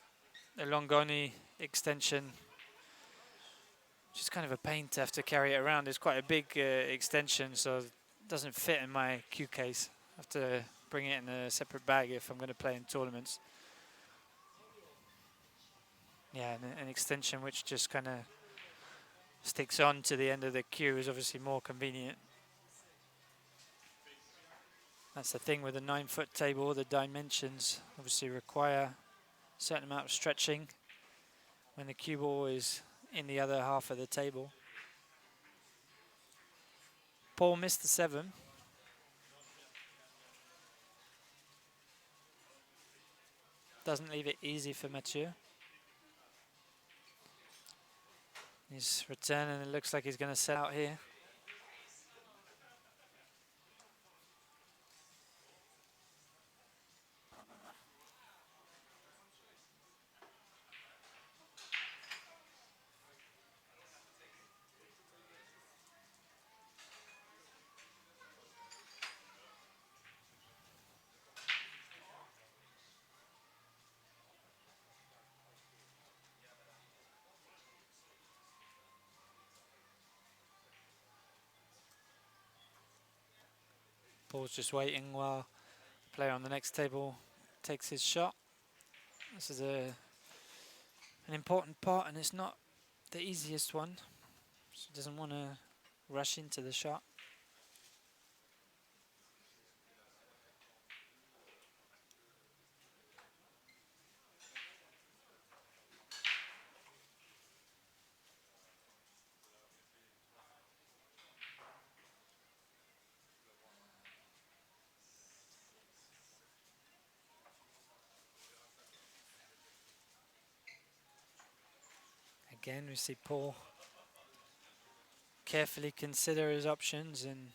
Longoni extension, which is kind of a pain to have to carry it around. It's quite a big extension, so it doesn't fit in my cue case. I have to bring it in a separate bag if I'm going to play in tournaments. Yeah, an extension which just kind of sticks on to the end of the cue is obviously more convenient. That's the thing with a 9-foot table. The dimensions obviously require a certain amount of stretching when the cue ball is in the other half of the table. Paul missed the 7. Doesn't leave it easy for Mathieu. He's returning, it looks like he's going to set out here. Paul's just waiting while the player on the next table takes his shot. This is an important part, and it's not the easiest one. So doesn't want to rush into the shot. Again, we see Paul carefully consider his options and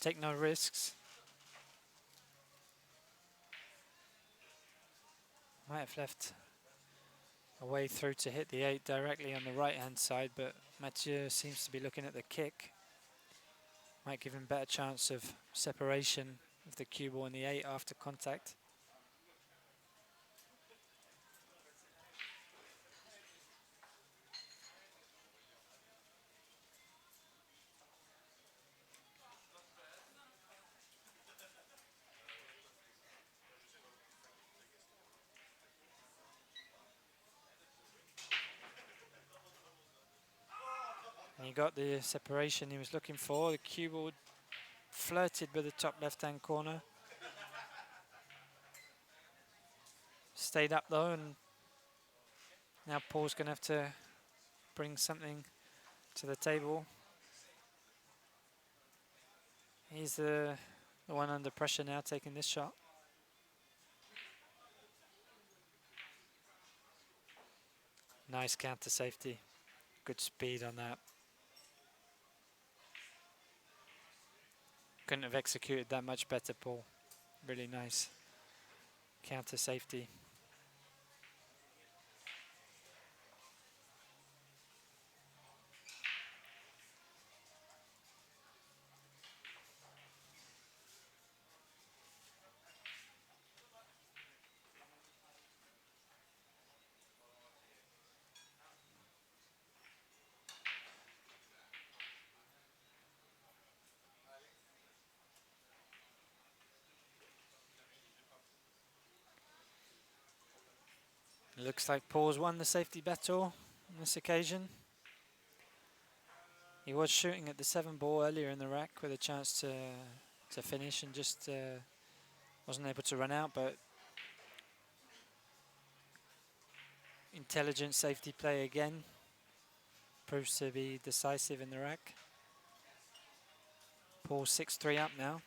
take no risks. Might have left a way through to hit the 8 directly on the right hand side, but Mathieu seems to be looking at the kick. Might give him a better chance of separation of the cue ball and the 8 after contact. And he got the separation he was looking for. The cue ball flirted with the top left hand corner. Stayed up though, and now Paul's going to have to bring something to the table. He's the one under pressure now, taking this shot. Nice counter safety. Good speed on that. Couldn't have executed that much better, Paul. Really nice counter safety. Looks like Paul's won the safety battle on this occasion. He was shooting at the 7 ball earlier in the rack with a chance to finish and just wasn't able to run out, but intelligent safety play again proves to be decisive in the rack. Paul 6-3 up now.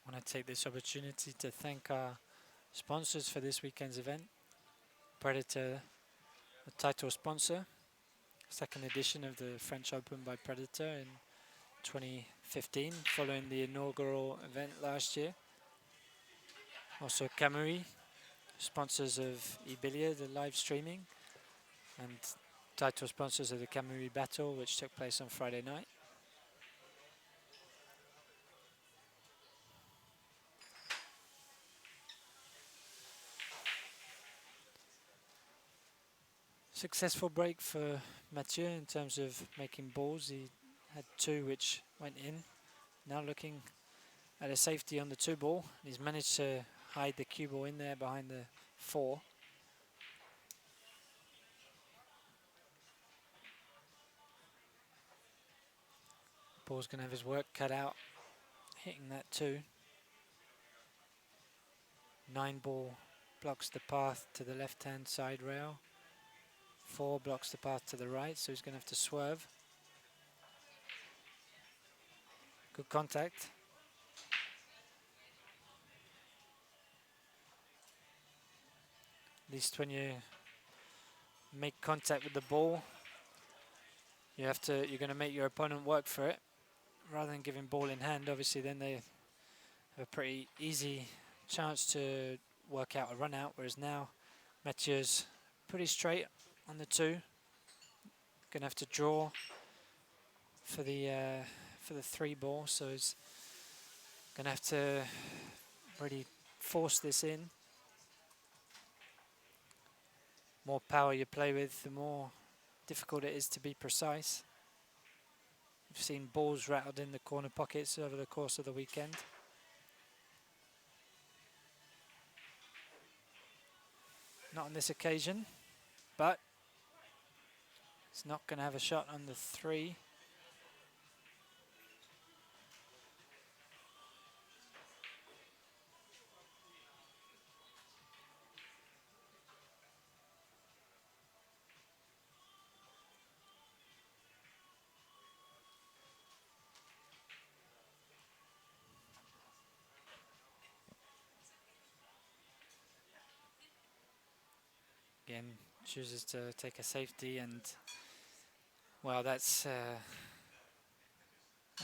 I want to take this opportunity to thank our sponsors for this weekend's event. Predator, the title sponsor, second edition of the French Open by Predator in 2015, following the inaugural event last year. Also Camry, sponsors of eBilliard, the live streaming, and title sponsors of the Camry Battle, which took place on Friday night. Successful break for Mathieu in terms of making balls. He had 2 which went in. Now looking at a safety on the 2 ball. He's managed to hide the cue ball in there behind the 4. Paul's going to have his work cut out hitting that 2. 9 ball blocks the path to the left hand side rail. 4 blocks the path to the right, so he's going to have to swerve. Good contact. At least when you make contact with the ball, You're going to make your opponent work for it rather than giving ball in hand. Obviously, then they have a pretty easy chance to work out a run out. Whereas now, Mathieu's pretty straight on the 2. Going to have to draw for the 3 ball. So he's going to have to really force this in. More power you play with, the more difficult it is to be precise. We've seen balls rattled in the corner pockets over the course of the weekend. Not on this occasion, but he's not going to have a shot on the 3. Again, chooses to take a safety, and well, that's an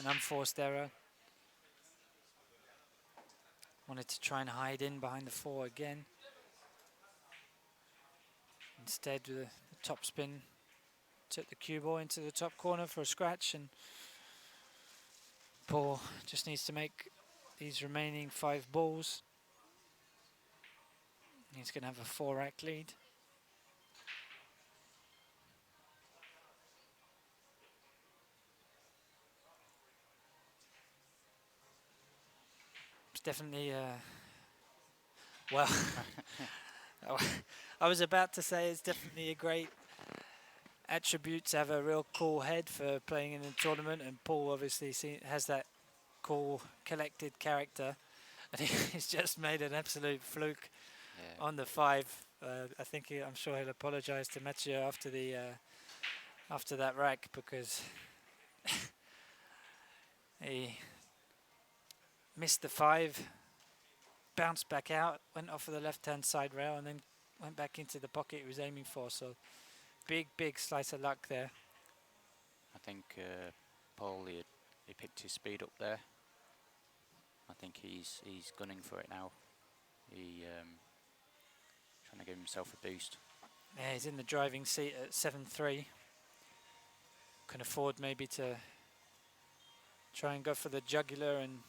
unforced error. Wanted to try and hide in behind the 4 again. Instead, the top spin took the cue ball into the top corner for a scratch, and Paul just needs to make these remaining 5 balls. He's going to have a 4-rack lead. It's definitely, well, I was about to say it's definitely a great attribute to have a real cool head for playing in a tournament, and Paul obviously has that cool, collected character, and he's just made an absolute fluke on the 5. I think I'm sure he'll apologise to Mathieu after that rack, because he missed the 5, bounced back out, went off of the left-hand side rail, and then went back into the pocket he was aiming for. So big slice of luck there. I think Paul, he picked his speed up there. I think he's gunning for it now. He trying to give himself a boost. Yeah, he's in the driving seat at 7-3. Can afford maybe to try and go for the jugular and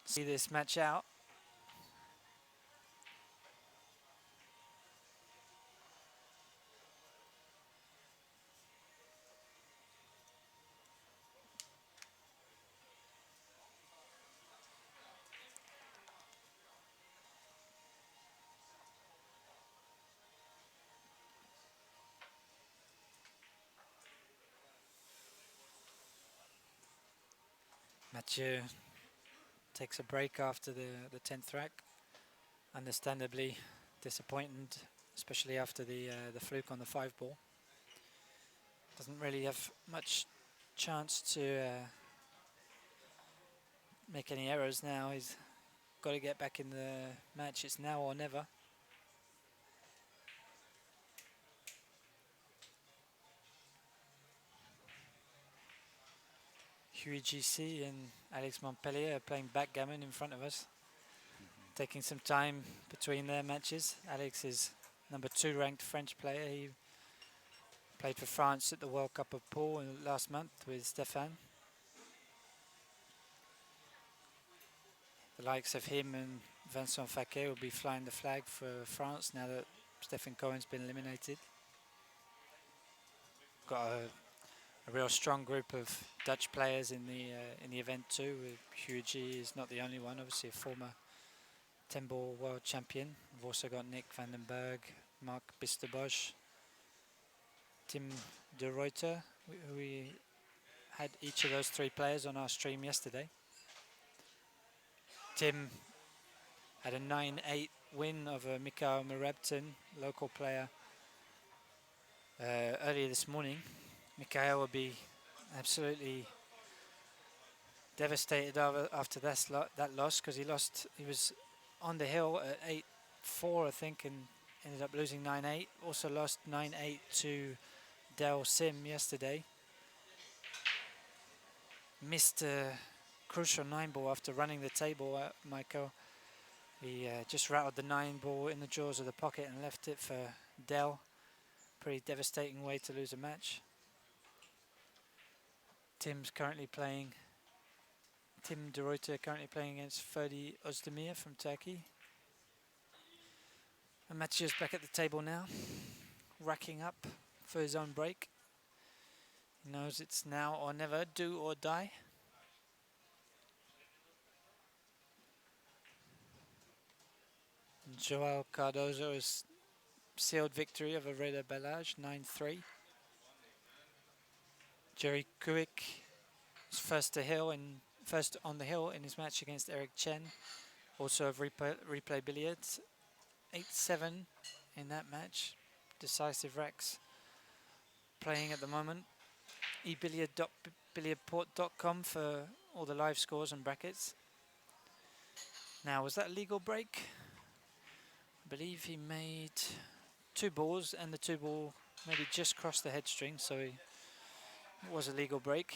see this match out. Mathieu takes a break after the 10th rack. Understandably disappointed, especially after the fluke on the 5 ball. Doesn't really have much chance to make any errors now. He's got to get back in the match. It's now or never. Huey GC and Alex Montpellier are playing backgammon in front of us, taking some time between their matches. Alex is number 2 ranked French player. He played for France at the World Cup of Pool last month with Stéphane. The likes of him and Vincent Faquet will be flying the flag for France now that Stephen Cohen's been eliminated. Got a real strong group of Dutch players in the event too. Huey G is not the only one, obviously a former 10-ball world champion. We've also got Nick van den Berg, Mark Bisterbosch, Tim de Ruyter. We had each of those 3 players on our stream yesterday. Tim had a 9-8 win over Mikael Merabton, local player, earlier this morning. Mikael will be absolutely devastated after that loss, because he was on the hill at 8-4, I think, and ended up losing 9-8. Also lost 9-8 to Dell Sim yesterday. Missed a crucial 9-ball after running the table at Michael. He just rattled the 9-ball in the jaws of the pocket and left it for Dell. Pretty devastating way to lose a match. Tim De Ruyter currently playing against Ferdi Özdemir from Turkey. And Mathieu's back at the table now, racking up for his own break. He knows it's now or never, do or die. Joao Cardozo has sealed victory over Reda Belage, 9-3. Jerry Kuik was first on the hill in his match against Eric Chen, also of replay billiards, 8-7 in that match. Decisive racks playing at the moment. ebillard.port.com for all the live scores and brackets. Now, was that a legal break? I believe he made 2 balls and the 2 ball maybe just crossed the head string, so it was a legal break.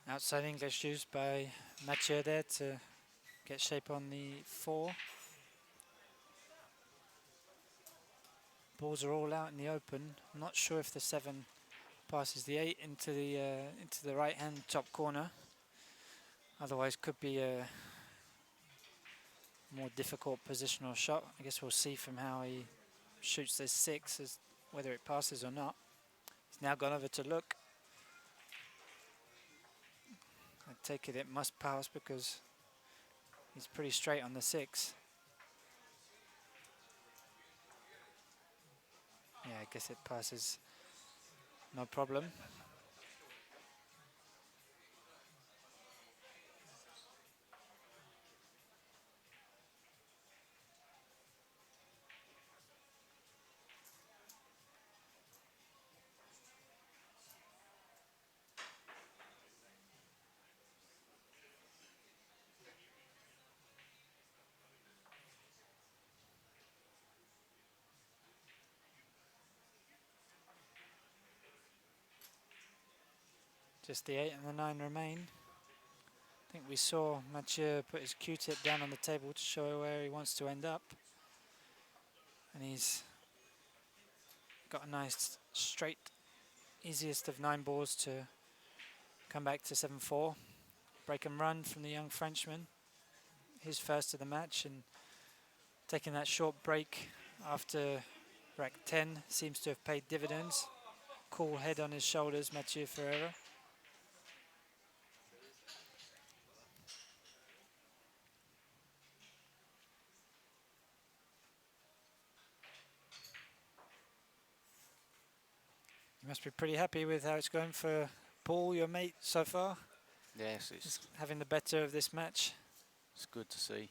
Outside English used by Mathieu there to get shape on the 4. Balls are all out in the open. I'm not sure if the 7 passes the 8 into the right hand top corner. Otherwise could be a more difficult positional shot. I guess we'll see from how he shoots this 6 as whether it passes or not. He's now gone over to look. I take it must pass because he's pretty straight on the 6. Yeah, I guess it passes, no problem. Just the 8 and the 9 remain. I think we saw Mathieu put his Q-tip down on the table to show where he wants to end up. And he's got a nice straight, easiest of 9 balls to come back to 7-4. Break and run from the young Frenchman. His first of the match, and taking that short break after rack 10 seems to have paid dividends. Cool head on his shoulders, Mathieu Ferreira. You must be pretty happy with how it's going for Paul, your mate, so far. Yes, He's having the better of this match. it's good to see.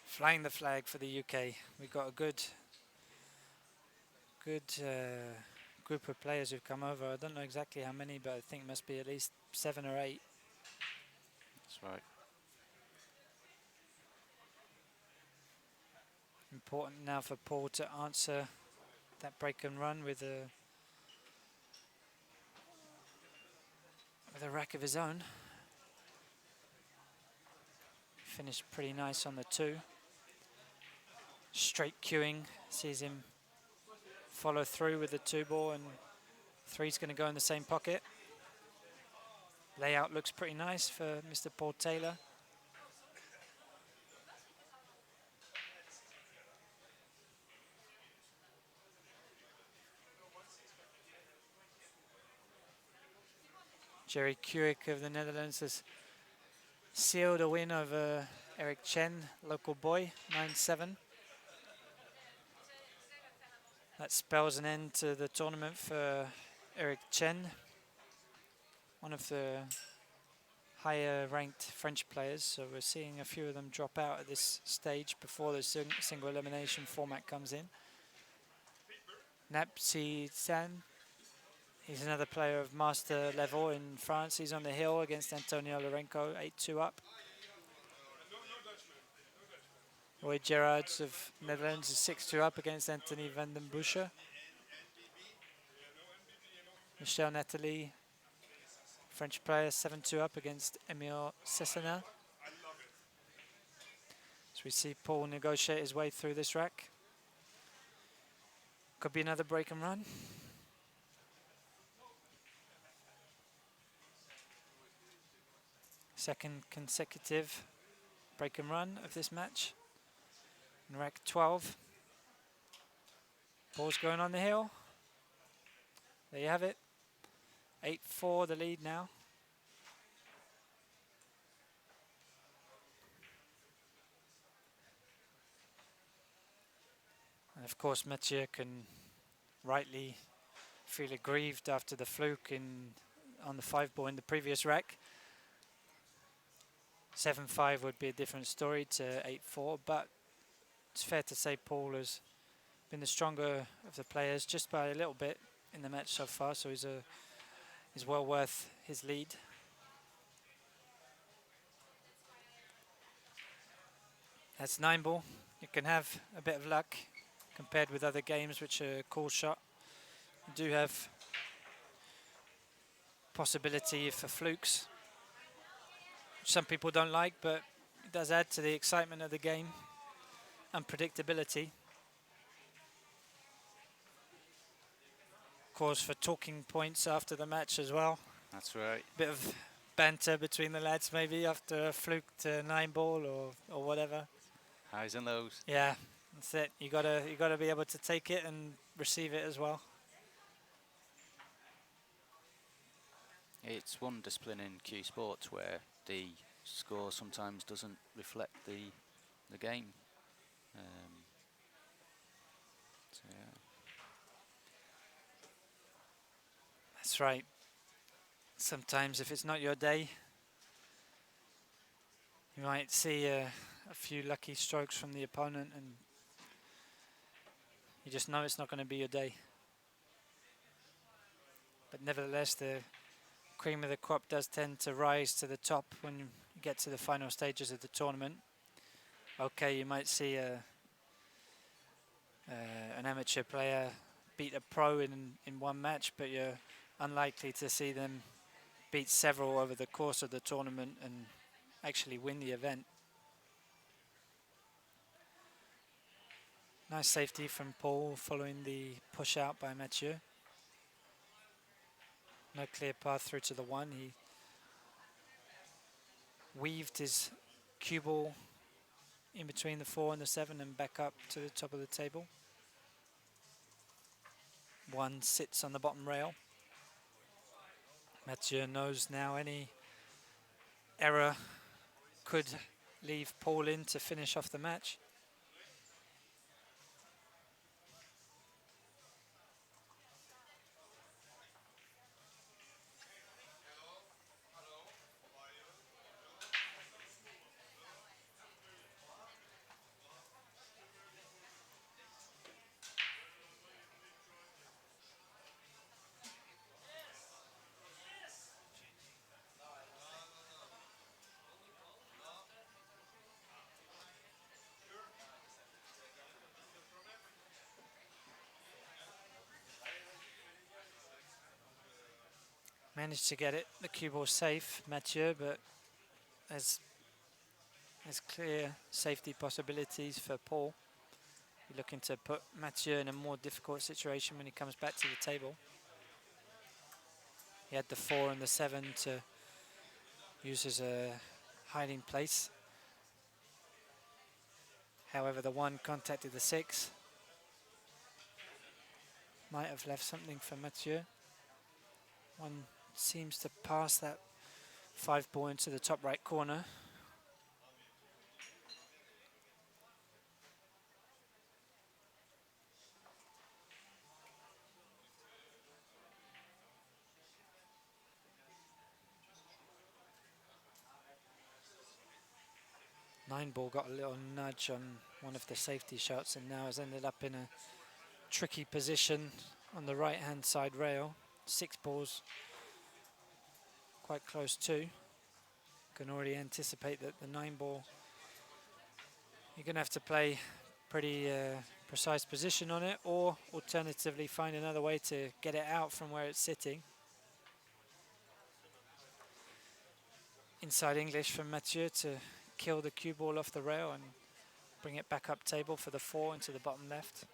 Flying the flag for the UK. We've got a good group of players who've come over. I don't know exactly how many, but I think it must be at least 7 or 8. That's right. Important now for Paul to answer that break and run with a rack of his own. Finished pretty nice on the 2. Straight queuing, sees him follow through with the 2 ball, and 3's going to go in the same pocket. Layout looks pretty nice for Mr. Paul Taylor. Jerry Kuick of the Netherlands has sealed a win over Eric Chen, local boy, 9-7. That spells an end to the tournament for Eric Chen, one of the higher ranked French players. So we're seeing a few of them drop out at this stage before the single elimination format comes in. Napsi San, he's another player of master level in France. He's on the hill against Antonio Lorenko, 8-2 up. Roy Gerards of Netherlands is 6-2 up against Anthony van den Busche. Michel Nathalie, French player, 7-2 up against Emile Cessana. So we see Paul negotiate his way through this rack. Could be another break and run. Second consecutive break and run of this match. In rack 12. Paul's going on the hill. There you have it. 8-4 the lead now. And of course Mathieu can rightly feel aggrieved after the fluke on the 5-ball in the previous rack. 7-5 would be a different story to 8-4, but it's fair to say Paul has been the stronger of the players just by a little bit in the match so far, so he's well worth his lead. That's 9-ball. You can have a bit of luck compared with other games which are a cool shot. You do have possibility for flukes, which some people don't like, but it does add to the excitement of the game. Unpredictability. Cause for talking points after the match as well. That's right. Bit of banter between the lads maybe after a fluked 9-ball or whatever. Highs and lows. Yeah, that's it. You gotta be able to take it and receive it as well. It's one discipline in Q Sports where the score sometimes doesn't reflect the game. So yeah. That's right. Sometimes if it's not your day, you might see a few lucky strokes from the opponent and you just know it's not going to be your day. But nevertheless, the cream of the crop does tend to rise to the top when you get to the final stages of the tournament. Okay, you might see an amateur player beat a pro in one match, but you're unlikely to see them beat several over the course of the tournament and actually win the event. Nice safety from Paul following the push out by Mathieu. No clear path through to the 1. He weaved his cue ball in between the 4 and the 7 and back up to the top of the table. 1 sits on the bottom rail. Mathieu knows now any error could leave Paul in to finish off the match. Managed to get it, the cue ball safe, Mathieu, but there's clear safety possibilities for Paul. You're looking to put Mathieu in a more difficult situation when he comes back to the table. He had the 4 and the 7 to uses a hiding place. However, the 1 contacted the 6. Might have left something for Mathieu. 1 seems to pass that 5 ball into the top right corner. Nine ball got a little nudge on one of the safety shots and now has ended up in a tricky position on the right hand side rail. 6 balls quite close too. Can already anticipate that the 9 ball, you're going to have to play pretty precise position on it, or alternatively find another way to get it out from where it's sitting. Inside English from Mathieu to kill the cue ball off the rail and bring it back up table for the 4 into the bottom left.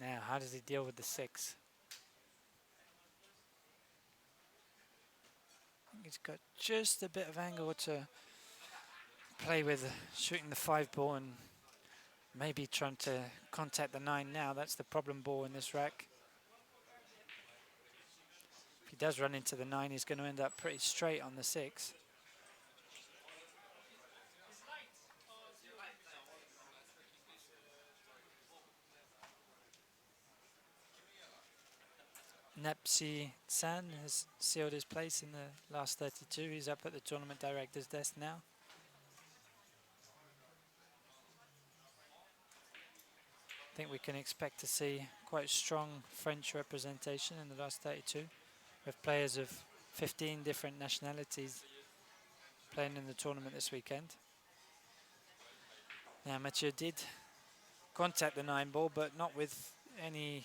Now, how does he deal with the 6? He's got just a bit of angle to play with, shooting the 5 ball and maybe trying to contact the 9 now. That's the problem ball in this rack. If he does run into the 9, he's going to end up pretty straight on the 6. Nepsi San has sealed his place in the last 32. He's up at the tournament director's desk now. I think we can expect to see quite strong French representation in the last 32, with players of 15 different nationalities playing in the tournament this weekend. Now Mathieu did contact the 9 ball, but not with any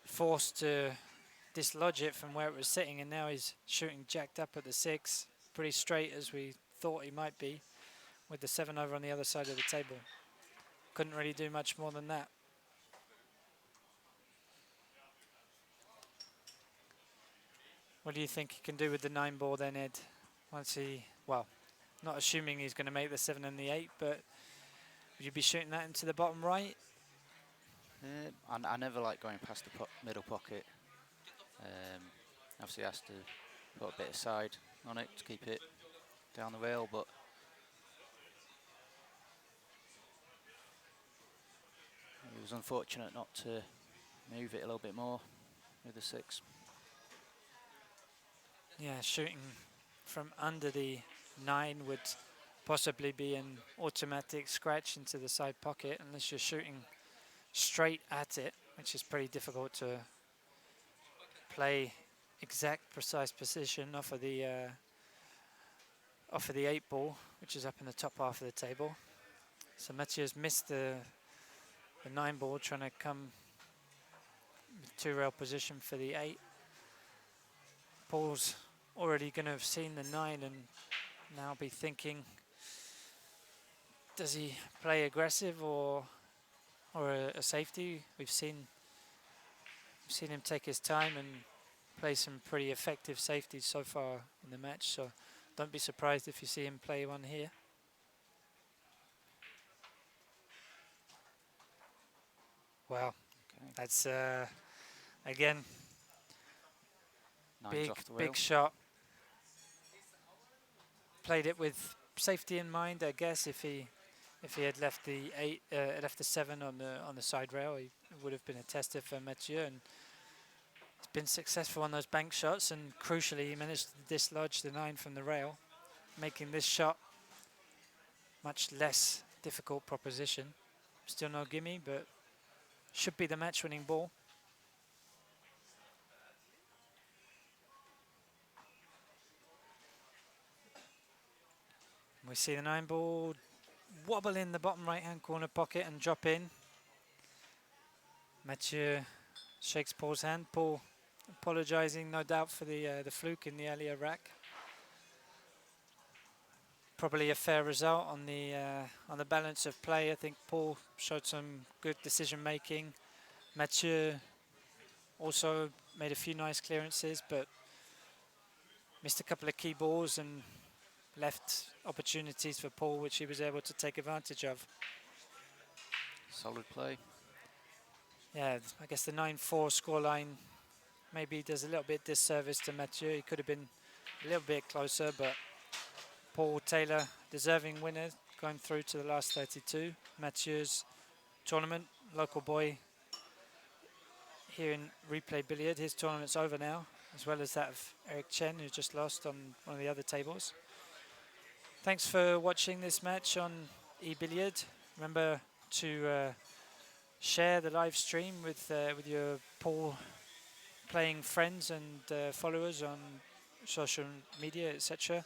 force to dislodge it from where it was sitting, and now he's shooting jacked up at the 6, pretty straight as we thought he might be, with the 7 over on the other side of the table. Couldn't really do much more than that. What do you think he can do with the 9 ball then, Ed? Once he, well, not assuming he's going to make the 7 and the 8, but would you be shooting that into the bottom right? I never like going past the middle pocket. Obviously has to put a bit of side on it to keep it down the rail, but he was unfortunate not to move it a little bit more with the 6. Yeah, shooting from under the 9 would possibly be an automatic scratch into the side pocket unless you're shooting straight at it, which is pretty difficult to play exact precise position off of the 8 ball, which is up in the top half of the table. So Mathieu's missed the 9 ball, trying to come with 2 rail position for the 8. Paul's already going to have seen the 9 and now be thinking, does he play aggressive or a safety? We've seen him take his time and play some pretty effective safeties so far in the match, so don't be surprised if you see him play one here. Wow, okay. That's again, big shot. Played it with safety in mind, I guess. If he had left the 8, left the 7 on the side rail, it would have been a tester for Mathieu, and he's been successful on those bank shots. And crucially, he managed to dislodge the 9 from the rail, making this shot much less difficult proposition. Still no gimme, but should be the match-winning ball. We see the 9 ball wobble in the bottom right-hand corner pocket and drop in. Mathieu shakes Paul's hand. Paul apologising, no doubt, for the fluke in the earlier rack. Probably a fair result on the balance of play. I think Paul showed some good decision making. Mathieu also made a few nice clearances, but missed a couple of key balls and left opportunities for Paul, which he was able to take advantage of. Solid play. Yeah, I guess the 9-4 scoreline maybe does a little bit disservice to Mathieu. He could have been a little bit closer, but Paul Taylor, deserving winner, going through to the last 32. Mathieu's tournament, local boy here in Replay Billiard. His tournament's over now, as well as that of Eric Chen, who just lost on one of the other tables. Thanks for watching this match on eBilliard. Remember to share the live stream with your Paul playing friends and followers on social media, etc.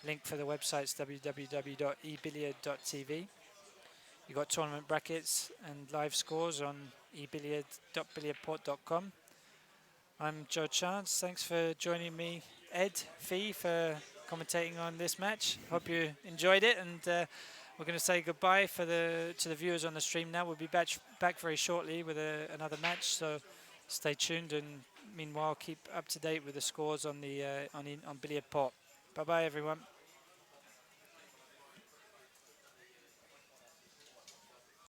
Link for the website's www.ebilliard.tv. You've got tournament brackets and live scores on ebilliard.billiardport.com. I'm Joe Chance. Thanks for joining me, Ed Fee, for commentating on this match. Hope you enjoyed it, and we're going to say goodbye to the viewers on the stream now. We'll be back very shortly with another match, so stay tuned, and meanwhile keep up to date with the scores on Billiard Port. Bye bye everyone.